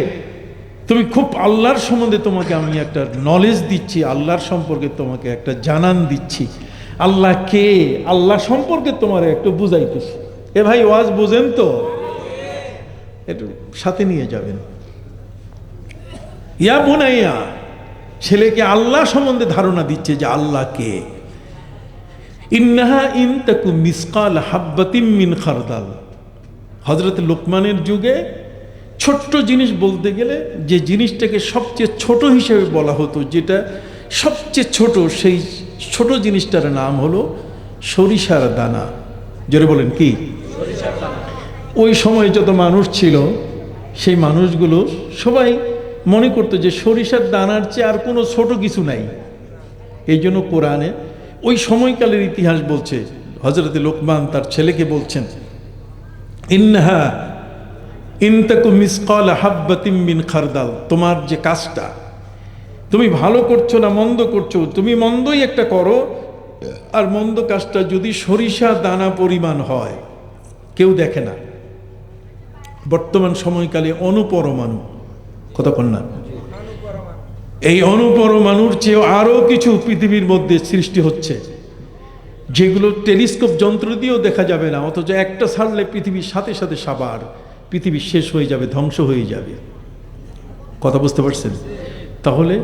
তুমি খুব আল্লাহর সম্বন্ধে তোমাকে আমি একটা নলেজ দিচ্ছি, আল্লাহর সম্পর্কে তোমাকে একটা জানান দিচ্ছি। আল্লাহ কে, আল্লাহ সম্পর্কে তোমার একটু বুঝাইতেছি। এ ভাই ওয়াজ বুঝেন তো, একটু সাথে নিয়ে যাবেন। ইয়া বুনাইয়া, ছেলেকে আল্লাহ সম্বন্ধে ধারণা দিচ্ছে যে আল্লাহ কে। ইন্নাহা ইন তাকু মিসকাল হাব্বাতিন মিন খারদাল। হযরত লোকমানের যুগে ছোট্ট জিনিস বলতে গেলে যে জিনিসটাকে সবচেয়ে ছোট হিসেবে বলা হতো, যেটা সবচেয়ে ছোট, সেই ছোট জিনিসটার নাম হলো সরিষার দানা। জোরে বলেন কি? ওই সময় যত মানুষ ছিল সেই মানুষগুলো সবাই মনে করতো যে সরিষার দানার চেয়ে আর কোনো ছোট কিছু নাই। এই জন্য কোরআনে ওই সময়কালের ইতিহাস বলছে, হযরত লোকমান তার ছেলেকে বলছেন, ইন্নাহা ইন তাকু মিসকাল হাব্বাতিন মিন খারদাল। তোমার যে কাজটা তুমি ভালো করছো না মন্দ করছো, তুমি মন্দই একটা করো, আর মন্দ কাজটা যদি সরিষা দানা পরিমাণ হয় কেউ দেখে না। বর্তমান সময়কালে অণুপরমাণু, কতক্ষণ না, এই অণুপরমাণুর চেয়েও আরো কিছু পৃথিবীর মধ্যে সৃষ্টি হচ্ছে, যেগুলো টেলিস্কোপ যন্ত্র দিয়েও দেখা যাবে না, অথচ একটা ছাড়লে পৃথিবীর সাথে সাথে সাবার পৃথিবী শেষ হয়ে যাবে, ধ্বংস হয়ে যাবে। কথা বুঝতে পারছেন? তাহলে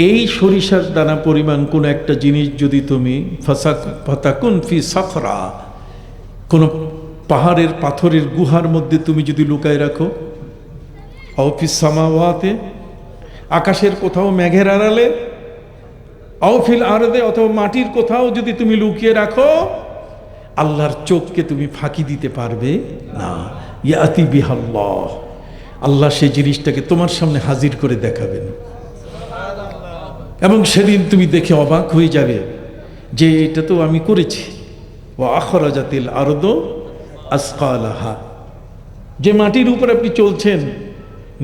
এই সরিষার দানা পরিমাণ কোন একটা জিনিস যদি তুমি ফাতাকুন ফি সাখরা, কোন পাহাড়ের পাথরের গুহার মধ্যে তুমি যদি লুকায় রাখো, আও ফিস সামাওয়াতে, আকাশের কোথাও মেঘের আড়ালে, আও ফিল আরদে, অথবা মাটির কোথাও যদি তুমি লুকিয়ে রাখো, আল্লাহর চোখকে তুমি ফাঁকি দিতে পারবে না। ইয়াতি বিহাল্লাহ, আল্লাহ সেই জিনিসটাকে তোমার সামনে হাজির করে দেখাবেন, এবং সেদিন তুমি দেখে অবাক হয়ে যাবে যে এটা তো আমি করেছি। ওয়া আখরাজাতিল আরদু আসকালাহা, যে মাটির উপর আপনি চলছেন,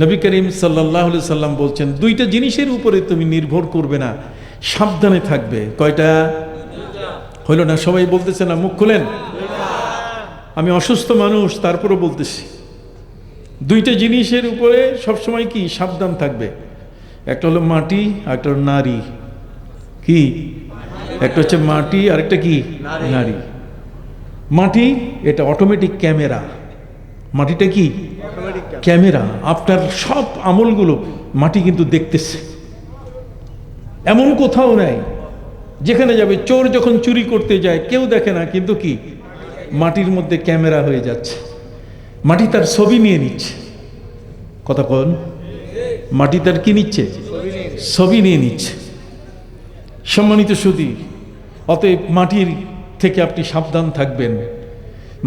নবী করিম সাল্লাল্লাহু আলাইহি সাল্লাম বলছেন দুইটা জিনিসের উপরে তুমি নির্ভর করবে না, সাবধানে থাকবে। কয়টা? হইল না? সবাই বলতেছে না, মুখ খুলেন। আমি অসুস্থ মানুষ, তারপরও বলতেছি দুইটা জিনিসের উপরে সবসময় কি সাবধান থাকবে। একটা হলো মাটি, আর একটা হলো নারী। কি? একটা হচ্ছে মাটি, আর একটা কি? নারী। মাটি এটা অটোমেটিক ক্যামেরা। মাটিটা কি? ক্যামেরা। আপনার সব আমলগুলো মাটি কিন্তু দেখতেছে। এমন কোথাও নাই যেখানে যাবে, চোর যখন চুরি করতে যায় কেউ দেখে না, কিন্তু কি মাটির মধ্যে ক্যামেরা হয়ে যাচ্ছে, মাটি তার ছবি নিয়ে নিচ্ছে। কথা কোন? মাটি তার কি নিচ্ছে? ছবি নিয়ে নিচ্ছে। সম্মানিত সুধী, অতএব মাটির থেকে আপনি সাবধান থাকবেন।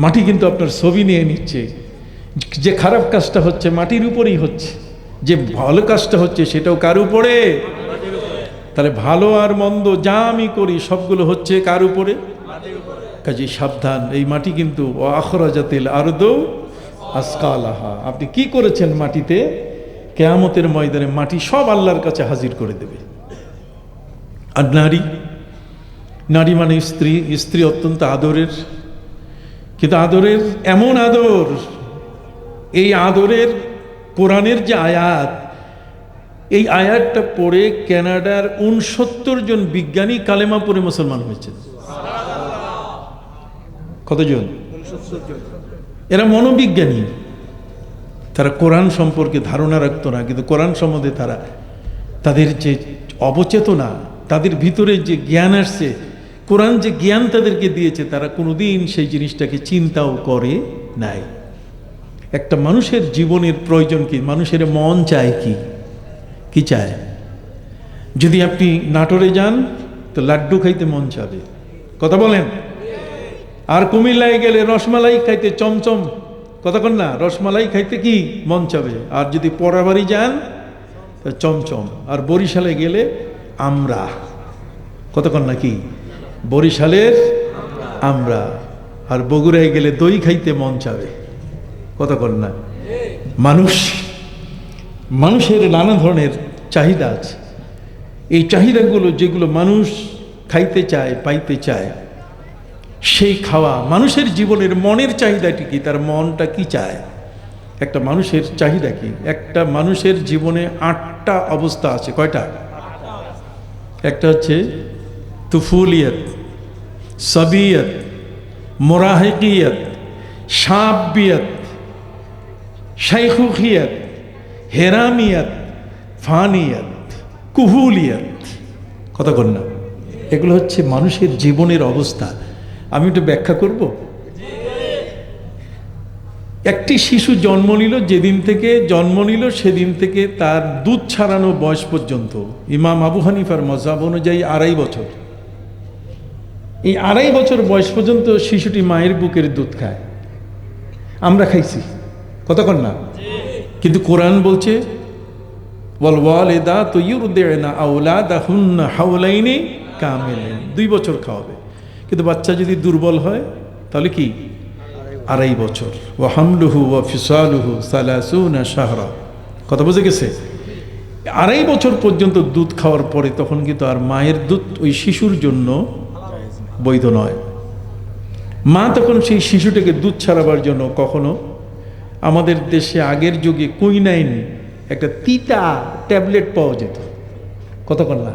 মাটি কিন্তু আপনার ছবি নিয়ে নিচ্ছে। যে খারাপ কাজটা হচ্ছে মাটির উপরেই হচ্ছে, যে ভালো কাজটা হচ্ছে সেটাও কার উপরে? তাহলে ভালো আর মন্দ যা আমি করি সবগুলো হচ্ছে কার উপরে? কাজে সাবধান। এই মাটি কিন্তু আখরাজাতিল আরদু আসকালাহা, আপনি কি করেছেন মাটিতে, কিয়ামতের ময়দানে মাটি সব আল্লাহর কাছে হাজির করে দেবে। আর নারী, নারী মানে স্ত্রী। স্ত্রী অত্যন্ত আদরের, কিন্তু আদরের এমন আদর, এই আদরের কোরআনের যে আয়াত, এই আয়াতটা পড়ে কানাডার ৬৯ জন বিজ্ঞানী কালেমা পড়ে মুসলমান হয়েছেন। কতজন? 69 জন। এরা মনোবিজ্ঞানী, তারা কোরআন সম্পর্কে ধারণা রাখতো না, কিন্তু কোরআন সম্বন্ধে তারা, তাদের যে অবচেতনা, তাদের ভিতরে যে জ্ঞান আসছে, কোরআন যে জ্ঞান তাদেরকে দিয়েছে, তারা কোনোদিন সেই জিনিসটাকে চিন্তাও করে নাই। একটা মানুষের জীবনের প্রয়োজন কি? মানুষের মন চায় কি? কি চায়? যদি আপনি নাটোরে যান তো লাড্ডু খাইতে মন চাবে, কথা বলেন। আর কুমিল্লায় গেলে রসমালাই খাইতে, চমচম, কথা কন না, রসমালাই খাইতে কি মন চাবে। আর যদি পরাবাড়ি যান তো চমচম। আর বরিশালে গেলে আমরা, কথা কন না, কি বরিশালের আমরা। আর বগুড়ায় গেলে দই খাইতে মন চাবে, কথা বল না? মানুষের নানা ধরনের চাহিদা আছে। এই চাহিদাগুলো যেগুলো মানুষ খাইতে চায়, পাইতে চায়, সেই খাওয়া মানুষের জীবনের মনের চাহিদাটি কি, তার মনটা কি চায়? একটা মানুষের চাহিদা কি? একটা মানুষের জীবনে 8টা অবস্থা আছে। কয়টা? একটা হচ্ছে তুফুলিয়ত, সাবিয়ত, মুরাহিকিয়ত, শাবিয়ত, শাইখুখিয়ত, হেরামিয়ত, ফানিয়ত, কুহুলিয়ত। কথা বল না? এগুলো হচ্ছে মানুষের জীবনের অবস্থা। আমি একটু ব্যাখ্যা করব। একটি শিশু জন্ম নিল, যেদিন থেকে জন্ম নিল সেদিন থেকে তার দুধ ছাড়ানো বয়স পর্যন্ত ইমাম আবু হানিফার মাযহাব অনুযায়ী 2.5 বছর। এই 2.5 বছর বয়স পর্যন্ত শিশুটি মায়ের বুকের দুধ খায়। আমরা খাইছি, কতক্ষণ না? কিন্তু কোরআন বলছে ওয়াল ওয়ালিদাতু ইউরদি'না আওলাদাহুন্না হাওলাইনি কামিলাইন, 2 বছর খাওয়াবে। কিন্তু বাচ্চা যদি দুর্বল হয় তাহলে কি 2.5 বছর। ওয়া হামলুহু ওয়া ফিসালুহু 30 শাহরা। কথা বুঝে গেছে? 2.5 বছর পর্যন্ত দুধ খাওয়ার পরে তখন কিন্তু আর মায়ের দুধ ওই শিশুর জন্য বৈধ নয়। মা তখন সেই শিশুটাকে দুধ ছাড়াবার জন্য কখনো, আমাদের দেশে আগের যুগে কুইনাইন একটা তিতা ট্যাবলেট পাওয়া যেত, কতক্ষণ না?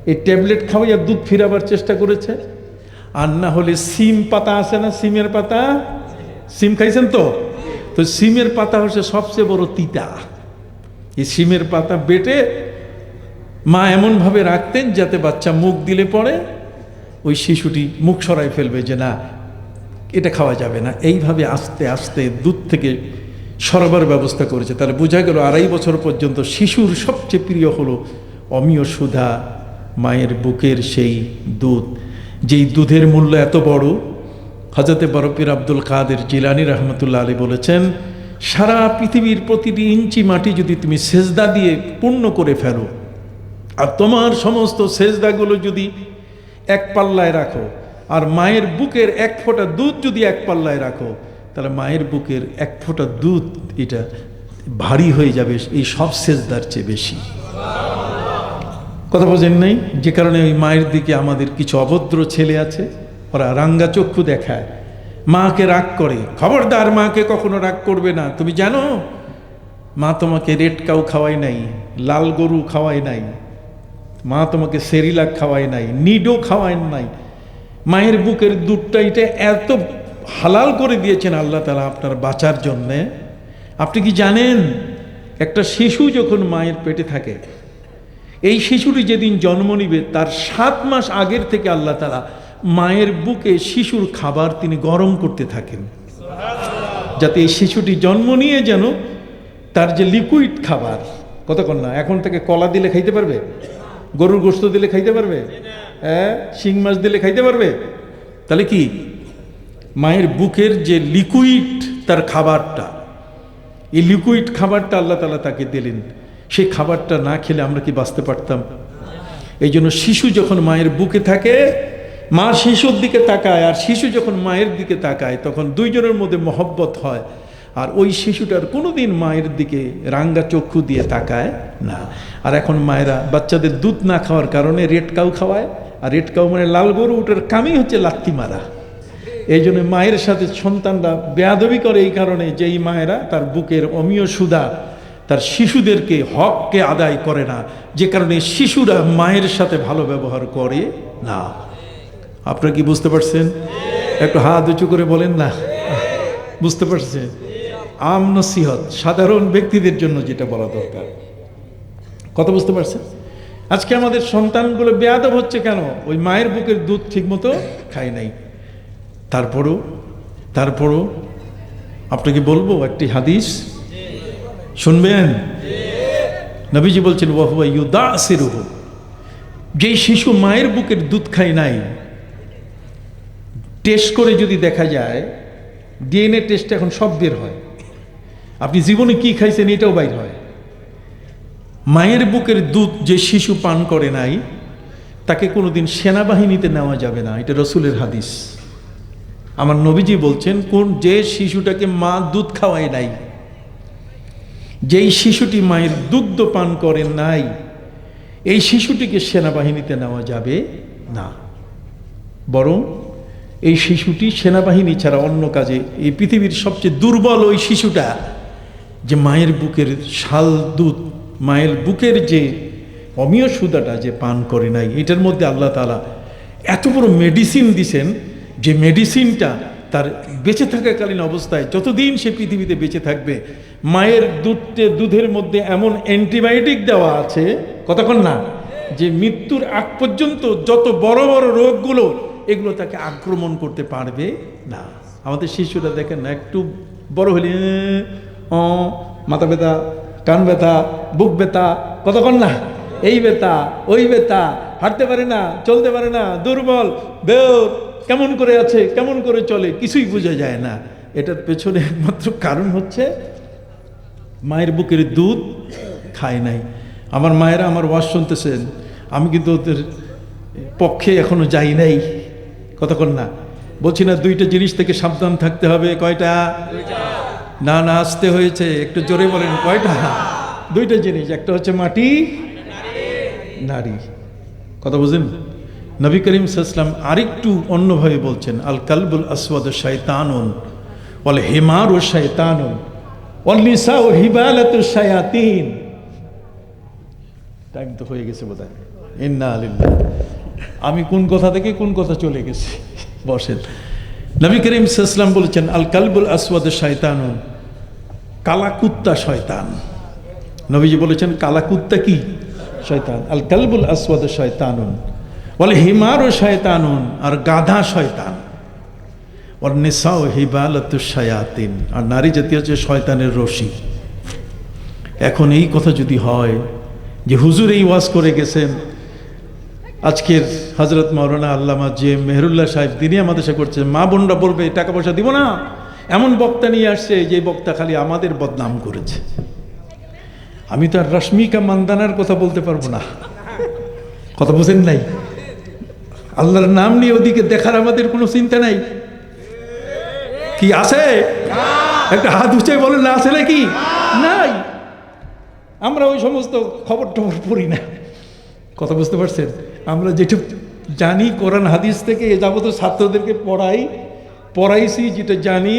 এই ট্যাবলেট খাওয়াইয়া দুধ ফিরাবার চেষ্টা করেছে। আর না হলে সিম পাতা আছে না, সিমের পাতা, সিম খাইছেন তো? তো সিমের পাতা হচ্ছে সবচেয়ে বড় তিতা। এই সিমের পাতা বেটে মা এমনভাবে রাখতেন যাতে বাচ্চা মুখ দিলে পরে ওই শিশুটি মুখ সরাই ফেলবে যে না, এটা খাওয়া যাবে না। এইভাবে আস্তে আস্তে দুধ থেকে সরাবার ব্যবস্থা করেছে। তাহলে বোঝা গেল 2.5 বছর পর্যন্ত শিশুর সবচেয়ে প্রিয় হলো অমীয় সুধা, মায়ের বুকের সেই দুধ, যেই দুধের মূল্য এত বড়। হযরতে বরপীর আব্দুল কাদের জিলানী রহমতুল্লাহ আলাইহি বলেছেন, সারা পৃথিবীর প্রতিটি ইঞ্চি মাটি যদি তুমি সেজদা দিয়ে পূর্ণ করে ফেলো, আর তোমার সমস্ত সেজদাগুলো যদি এক পাল্লায় রাখো, আর মায়ের বুকের 1 ফোঁটা দুধ যদি এক পাল্লায় রাখো, তাহলে মায়ের বুকের 1 ফোঁটা দুধ এটা ভারী হয়ে যাবে এই সব সেজদার চেয়ে বেশি। কথা বোঝেন নাই? যে কারণে ওই মায়ের দিকে আমাদের কিছু অভদ্র ছেলে আছে, ওরা রাঙ্গা চক্ষু দেখায়, মাকে রাগ করে। খবরদার, মাকে কখনো রাগ করবে না। তুমি জানো মা তোমাকে রেড কাউ খাওয়াই নাই, লাল গরু খাওয়াই নাই, মা তোমাকে সেরিলাক খাওয়াই নাই, নিডো খাওয়াই নাই। মায়ের বুকের দুধটা এটা এত হালাল করে দিয়েছেন আল্লাহ তাআলা আপনার বাঁচার জন্যে। আপনি কি জানেন, একটা শিশু যখন মায়ের পেটে থাকে, এই শিশুটি যেদিন জন্ম নিবে তার 7 মাস আগের থেকে আল্লাহ তাআলা মায়ের বুকে শিশুর খাবার তিনি গরম করতে থাকেন, যাতে এই শিশুটি জন্ম নিয়ে যেন তার যে লিকুইড খাবার, কতক্ষণ না? এখন থেকে কলা দিলে খাইতে পারবে? গরুর গোশত দিলে খাইতে পারবে? হ্যাঁ, শিং মাছ দিলে খাইতে পারবে? তাহলে কি মায়ের বুকের যে লিকুইড তার খাবারটা, এই লিকুইড খাবারটা আল্লাহ তাআলা তাকে দিলেন। সেই খাবারটা না খেলে আমরা কি বাঁচতে পারতাম? এই জন্য শিশু যখন মায়ের বুকে থাকে, মা শিশুর দিকে তাকায়, আর শিশু যখন মায়ের দিকে তাকায়, তখন দুইজনের মধ্যে মহব্বত হয়। আর ওই শিশুটার কোনোদিন মায়ের দিকে রাঙ্গা চক্ষু দিয়ে তাকায় না। আর এখন মায়েরা বাচ্চাদের দুধ না খাওয়ার কারণে রেড কাউ খাওয়ায়, আর রেড কাউ মানে লাল গরু, ওটার কামই হচ্ছে লাত্তি মারা। এই জন্য মায়ের সাথে সন্তানরা বেয়াদবি করে, এই কারণে যে এই মায়েরা তার বুকের অমীয় সুধা তার শিশুদেরকে হককে আদায় করে না, যে কারণে শিশুরা মায়ের সাথে ভালো ব্যবহার করে না। আপনারা কি বুঝতে পারছেন? একটু হাত উঁচু করে বলেন না, বুঝতে পারছেন? আম নসিহত, সাধারণ ব্যক্তিদের জন্য যেটা বলা দরকার। কথা বুঝতে পারছেন? আজকে আমাদের সন্তানগুলো বেয়াদব হচ্ছে কেন? ওই মায়ের বুকের দুধ ঠিকমতো খায় নাই। তারপরও আপনাকে বলবো একটি হাদিস শুনবেন। নবীজি বলছেন ওয়া হুয়া ইউদাসিরুহু, যেই শিশু মায়ের বুকের দুধ খায় নাই, টেস্ট করে যদি দেখা যায়, ডিএনএ টেস্ট এখন সব বের হয়, আপনি জীবনে কি খাইছেন এটাও বাইর হয়। মায়ের বুকের দুধ যে শিশু পান করে নাই, তাকে কোনোদিন সেনাবাহিনীতে নেওয়া যাবে না, এটা রসুলের হাদিস। আমার নবীজি বলছেন, কোন যে শিশুটাকে মা দুধ খাওয়ায় নাই, যেই শিশুটি মায়ের দুগ্ধ পান করে নাই, এই শিশুটিকে সেনাবাহিনীতে নেওয়া যাবে না। বরং এই শিশুটি সেনাবাহিনী ছাড়া অন্য কাজে, এই পৃথিবীর সবচেয়ে দুর্বল ওই শিশুটা, যে মায়ের বুকের শাল দুধ, মায়ের বুকের যে অমীয় সুদাটা যে পান করে নাই, এটার মধ্যে আল্লাহ তাআলা এত বড় মেডিসিন দিছেন, যে মেডিসিনটা তার বেঁচে থাকাকালীন অবস্থায় যতদিন সে পৃথিবীতে বেঁচে থাকবে, মায়ের দুধের মধ্যে এমন অ্যান্টিবায়োটিক দেওয়া আছে, কতক্ষণ না, যে মৃত্যুর আগ পর্যন্ত যত বড় বড় রোগগুলো, এগুলো তাকে আক্রমণ করতে পারবে না। আমাদের শিশুরা দেখেন না, একটু বড় হলে মাথা ব্যথা, কান ব্যথা, বুক ব্যথা, কতক্ষণ না, এই ব্যথা ওই ব্যথা, হাঁটতে পারে না, চলতে পারে না, দুর্বল, বের, কেমন করে আছে, কেমন করে চলে, কিছুই বোঝা যায় না। এটার পেছনে একমাত্র কারণ হচ্ছে মায়ের বুকের দুধ খায় নাই। আমার মায়েরা আমার ওয়াজ শুনতেছেন, আমি কিন্তু ওদের পক্ষে এখনো যাই নাই, কতক্ষণ না, বলছি না দুইটা জিনিস থেকে সাবধান থাকতে হবে। কয়টা? না না, আসতে হয়েছে, একটু জোরে বলেন, কয়টা? দুইটা জিনিস, একটা হচ্ছে মাটি, নারী। কথা বুঝেন? নবী করিম সাল্লাল্লাহু আলাইহি ওয়াসাল্লাম আরেকটু অন্যভাবে বলছেন, আল কালবুল আসওয়াদ শায়তানুন ওয়াল হিমারু শায়তানুন ওয়াল নিসাউ হিবালাতু শায়াতিন। টাইম তো হয়ে গেছে বোধহয়। ইন্না লিল্লাহ। আমি কোন কথা থেকে কোন কথা চলে গেছি, বসেন। নবী করিম সাল্লাল্লাহু আলাইহি ওয়াসাল্লাম বলেছেন, আল কালবুল আসওয়াদ শায়তানুন, কালা কুত্তা শয়তান। নবীজি বলেছেন কালা কুত্তা কি? শয়তান। আল কালবুল আসওয়াদ শয়তানুন ওয়াল হিমারু শায়তানুন, আর গাধা শয়তান। ওয়ান নিসাউ হিবালাতু শায়াতিন, আর নারী জাতি হচ্ছে শয়তানের রশি। এখন এই কথা যদি হয় যে হুজুর এই ওয়াজ করে গেছেন, আজকের হযরত মাওলানা আল্লামা জে মেহেরুল্লাহ সাহেব, তিনি আমাদের সাথে করছেন, মা বোনরা বলবে টাকা পয়সা দিব না, এমন বক্তা নিয়ে আসছে যে বক্তা খালি আমাদের বদনাম করেছে। আমি তো আর রশ্মিকা মান্দানার কথা বলতে পারবো না, কথা বুঝেন নাই? আল্লাহর নাম নিয়ে ওদিকে দেখার আমাদের কোনো চিন্তা নাই। কি আছে? একটা হাত উঁচে বলেন না, আছে নাকি? নাই। আমরা ওই সমস্ত খবর টবর পড়ি না, কথা বুঝতে পারছেন? আমরা যেটুকু জানি কোরআন হাদিস থেকে এ যাবত ছাত্রদেরকে পড়াইছি, যেটা জানি,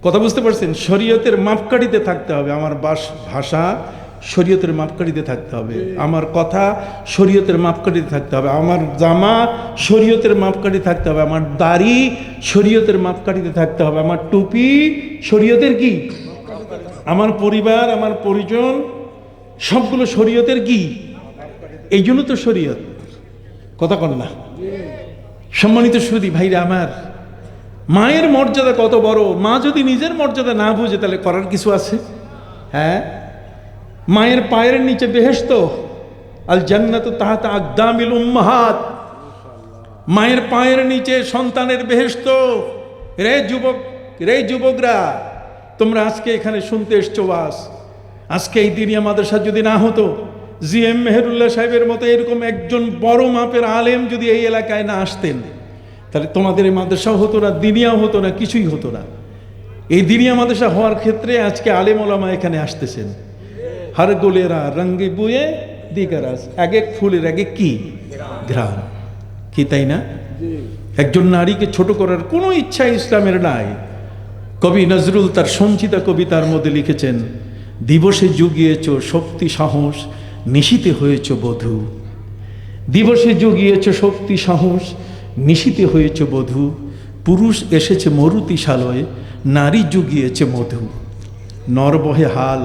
কথা বুঝতে পারছেন? শরীয়তের মাপকাঠিতে থাকতে হবে। আমার ভাষা শরীয়তের মাপকাঠিতে থাকতে হবে, আমার কথা শরীয়তের মাপকাঠিতে থাকতে হবে, আমার জামা শরীয়তের মাপকাঠি থাকতে হবে, আমার দাড়ি শরীয়তের মাপকাঠিতে থাকতে হবে, আমার টুপি শরীয়তের কি, আমার পরিবার, আমার পরিজন, সবগুলো শরীয়তের কি। এই জন্য তো শরীয়ত, কথা কন না? সম্মানিত সুধী ভাইরা আমার, মায়ের মর্যাদা কত বড়। মা যদি নিজের মর্যাদা না বুঝে, তাহলে করার কিছু আছে? হ্যাঁ, মায়ের পায়ের নিচে বেহেশত, আল জান্নাতু তাহতা আকদামিল উম্মাহাত, মায়ের পায়ের নিচে সন্তানের বেহেশত। রে যুবক, রে যুবকরা, তোমরা আজকে এখানে শুনতে এসছো ওয়াজ, আজকে এই দিনিয়া মাদ্রাসা যদি না হতো, জি এম মেহেরুল্লাহ সাহেবের মতো এরকম একজন বড় মাপের আলেম যদি এই এলাকায় না আসতেন, তাহলে তোমাদের এই মাদ্রাসাও হতো না, দিনিয়াও হতো না, কিছুই হতো না। এই দিনিয়া মাদ্রাসা হওয়ার ক্ষেত্রে আজকে আলেম ওলামা এখানে আসতেছেন। হার গোলেরা রঙ্গে বুয়ে দিগারাজ, এক এক ফুলের এক এক কি ঘ্রাণ, কি তাই না? একজন নারীকে ছোট করার কোনো ইচ্ছা ইসলামের নাই। কবি নজরুল তার সঞ্চিতা কবিতার মধ্যে লিখেছেন, দিবসে জুগিয়েছ শক্তি সাহস, নিশীতে হয়েছ বধূ। দিবসে জুগিয়েছ শক্তি সাহস, নিশীতে হয়েছ বধূ। পুরুষ এসেছে মরুতিশালয়, নারী জুগিয়েছে মধু। নর বহে হাল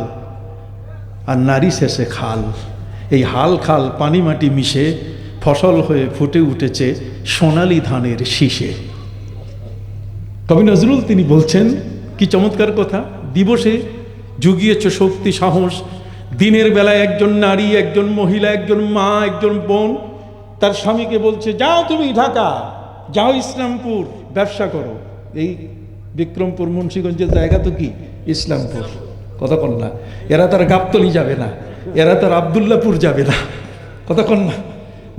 আর নারী শেষে খাল, এই হাল খাল পানি মাটি মিশে ফসল হয়ে ফুটে উঠেছে সোনালী ধানের শীষে। কবি নজরুল তিনি বলছেন, কি চমৎকার কথা, দিবসে জুগিয়েছ শক্তি সাহস। দিনের বেলায় একজন নারী, একজন মহিলা, একজন মা, একজন বোন তার স্বামীকে বলছে, যাও তুমি ঢাকা, যাও ইসলামপুর, ব্যবসা করো। এই বিক্রমপুর মুন্সিগঞ্জের জায়গা তো কি ইসলামপুর, কথা কন না? এরা তার গাবতলি যাবে না, এরা তার আবদুল্লাপুর যাবে না, কথা কন না?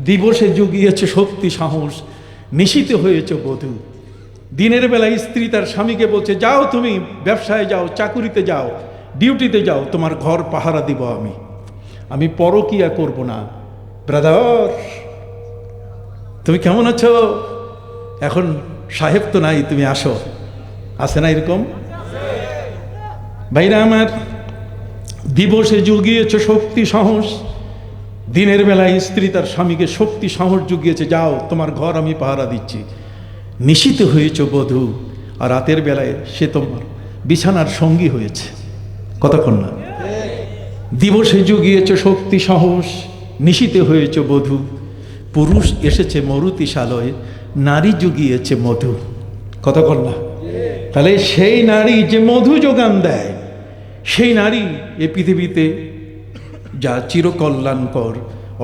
দিবসে জুগিয়েছে শক্তি সাহস, নিশীতে হয়েছে বধূ। দিনের বেলায় স্ত্রী তার স্বামীকে বলছে, যাও তুমি ব্যবসায় যাও, চাকুরিতে যাও, ডিউটিতে যাও, তোমার ঘর পাহারা দিব আমি পরকিয়া করব না। ব্রাদার, তুমি কেমন আছো? এখন সাহেব তো নাই, তুমি আসো। আছে না এরকম? ভাইরা আমার, দিবসে জুগিয়েছ শক্তি সাহস, দিনের বেলায় স্ত্রী তার স্বামীকে শক্তি সাহস জুগিয়েছে, যাও তোমার ঘর আমি পাহারা দিচ্ছি। নিশিতে হয়েছ বধূ, আর রাতের বেলায় সে তোমার বিছানার সঙ্গী হয়েছে। কতক্ষণ না? দিবসে জুগিয়েছ শক্তি সাহস, নিশিতে হয়েছ বধূ, পুরুষ এসেছে মরুতিশালয়ে, নারী জুগিয়েছে মধু। কতক্ষণ না? তাহলে সেই নারী যে মধু যোগান দেয়, সেই নারী এ পৃথিবীতে যা চিরকল্যাণকর,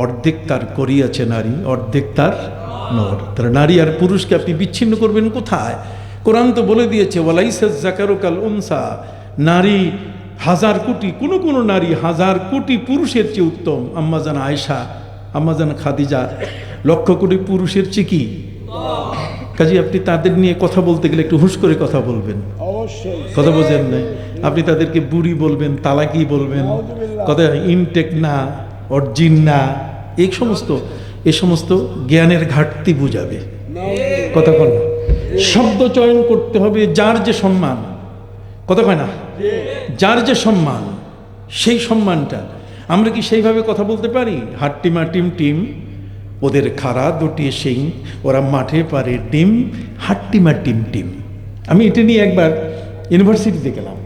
অর্ধেক তার করিয়াছে নারী, অর্ধেক তার নর। তাহলে নারী আর পুরুষকে আপনি বিচ্ছিন্ন করবেন কোথায়? কোরআন তো বলে দিয়েছে, ওয়ালাইসা যাকারু কাল উনসা, নারী হাজার কোটি, কোনো নারী হাজার কোটি পুরুষের চেয়ে উত্তম। আম্মাজান আয়েশা, আম্মাজান খাদিজা লক্ষ কোটি পুরুষের চেয়ে কি? কাজে আপনি তাদের নিয়ে কথা বলতে গেলে একটু হুঁশ করে কথা বলবেন। কথা বোঝেন নাই? আপনি তাদেরকে বুড়ি বলবেন, তালাকি বলবেন, কথা ইনটেক না, অর্জিন না, এই সমস্ত জ্ঞানের ঘাটতি বুঝাবে। কথা কয় না? শব্দ চয়ন করতে হবে যার যে সম্মান। কথা কয় না? যার যে সম্মান, সেই সম্মানটা আমরা কি সেইভাবে কথা বলতে পারি? হাট্টিমা টিম টিম, ওদের খাড়া দুটি শিং, ওরা মাঠে পারে ডিম, হাট্টিমা টিম টিম। আমি এটা নিয়ে একবার ইউনিভার্সিটিতে গেলাম,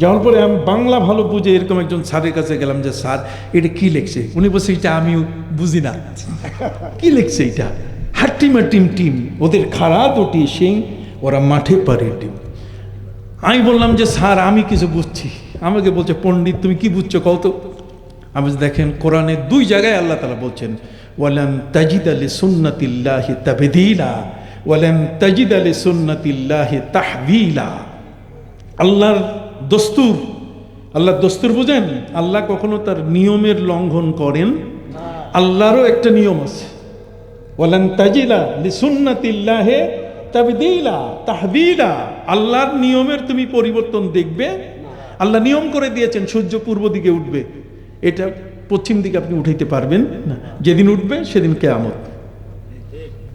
যাওয়ার পরে আমি বাংলা ভালো বুঝে এরকম একজন স্যারের কাছে গেলাম যে স্যার এটা কি লিখছে? উনি বলছে এটা আমিও বুঝি না, কি লিখছে এটা? হাট্টিমা টিম টিম, ওদের খাড়া দুটি শিং, ওরা মাঠে পারে ডিম। আমি বললাম যে স্যার আমি কিছু বুঝছি। আমাকে বলছে, পণ্ডিত তুমি কি বুঝছো কও তো? আমি দেখেন, কোরআনে 2 জায়গায় আল্লাহ তাআলা বলছেন, ওয়ালাম তাজিদা লিসুন্নাতিল্লাহি তাবদীলা ওয়ালাম তাজিদা লিসুন্নাতিল্লাহি তাহবিলা। আল্লাহর দস্তুর বুঝেন? আল্লাহ কখনো তার নিয়মের লঙ্ঘন করেন? আল্লাহরও একটা নিয়ম আছে। ওয়ালাম তাজিদা লিসুন্নাতিল্লাহি তাবদীলা তাহবিলা। আল্লাহর নিয়মের তুমি পরিবর্তন দেখবে? আল্লাহ নিয়ম করে দিয়েছেন সূর্য পূর্ব দিকে উঠবে, এটা পশ্চিম দিকে আপনি উঠাইতে পারবেন না। যেদিন উঠবে সেদিন কিয়ামত।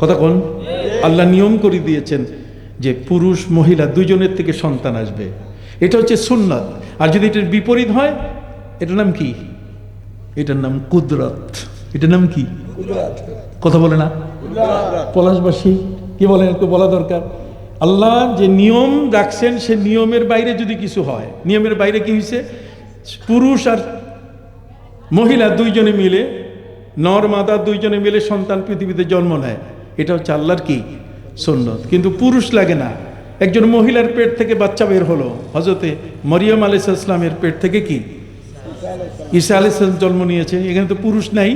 কথা কোন? আল্লাহ নিয়ম করে দিয়েছেন যে পুরুষ মহিলা দুইজনের থেকে সন্তান আসবে, এটা হচ্ছে সুন্নাত। আর যদি এটার বিপরীত হয়, এটার নাম কি? এটার নাম কুদরত। এটার নাম কি? কথা বলে না পলাশবাসী? কি বলেন? একটু বলা দরকার। আল্লাহ যে নিয়ম রাখছেন, সে নিয়মের বাইরে যদি কিছু হয়, নিয়মের বাইরে কি হয়েছে? পুরুষ আর মহিলা দুইজনে মিলে, নর মাদা দুইজনে মিলে সন্তান পৃথিবীতে জন্ম নেয়, এটা হচ্ছে আল্লাহর কি? সুন্নত। কিন্তু পুরুষ লাগে না। একজন মহিলার পেট থেকে বাচ্চা বের হলো, হযরতে মরিয়ম আলাইহিস সালামের পেট থেকে কি ঈসা আলাইহিস সালাম জন্ম নিয়েছে, এখানে তো পুরুষ নাই।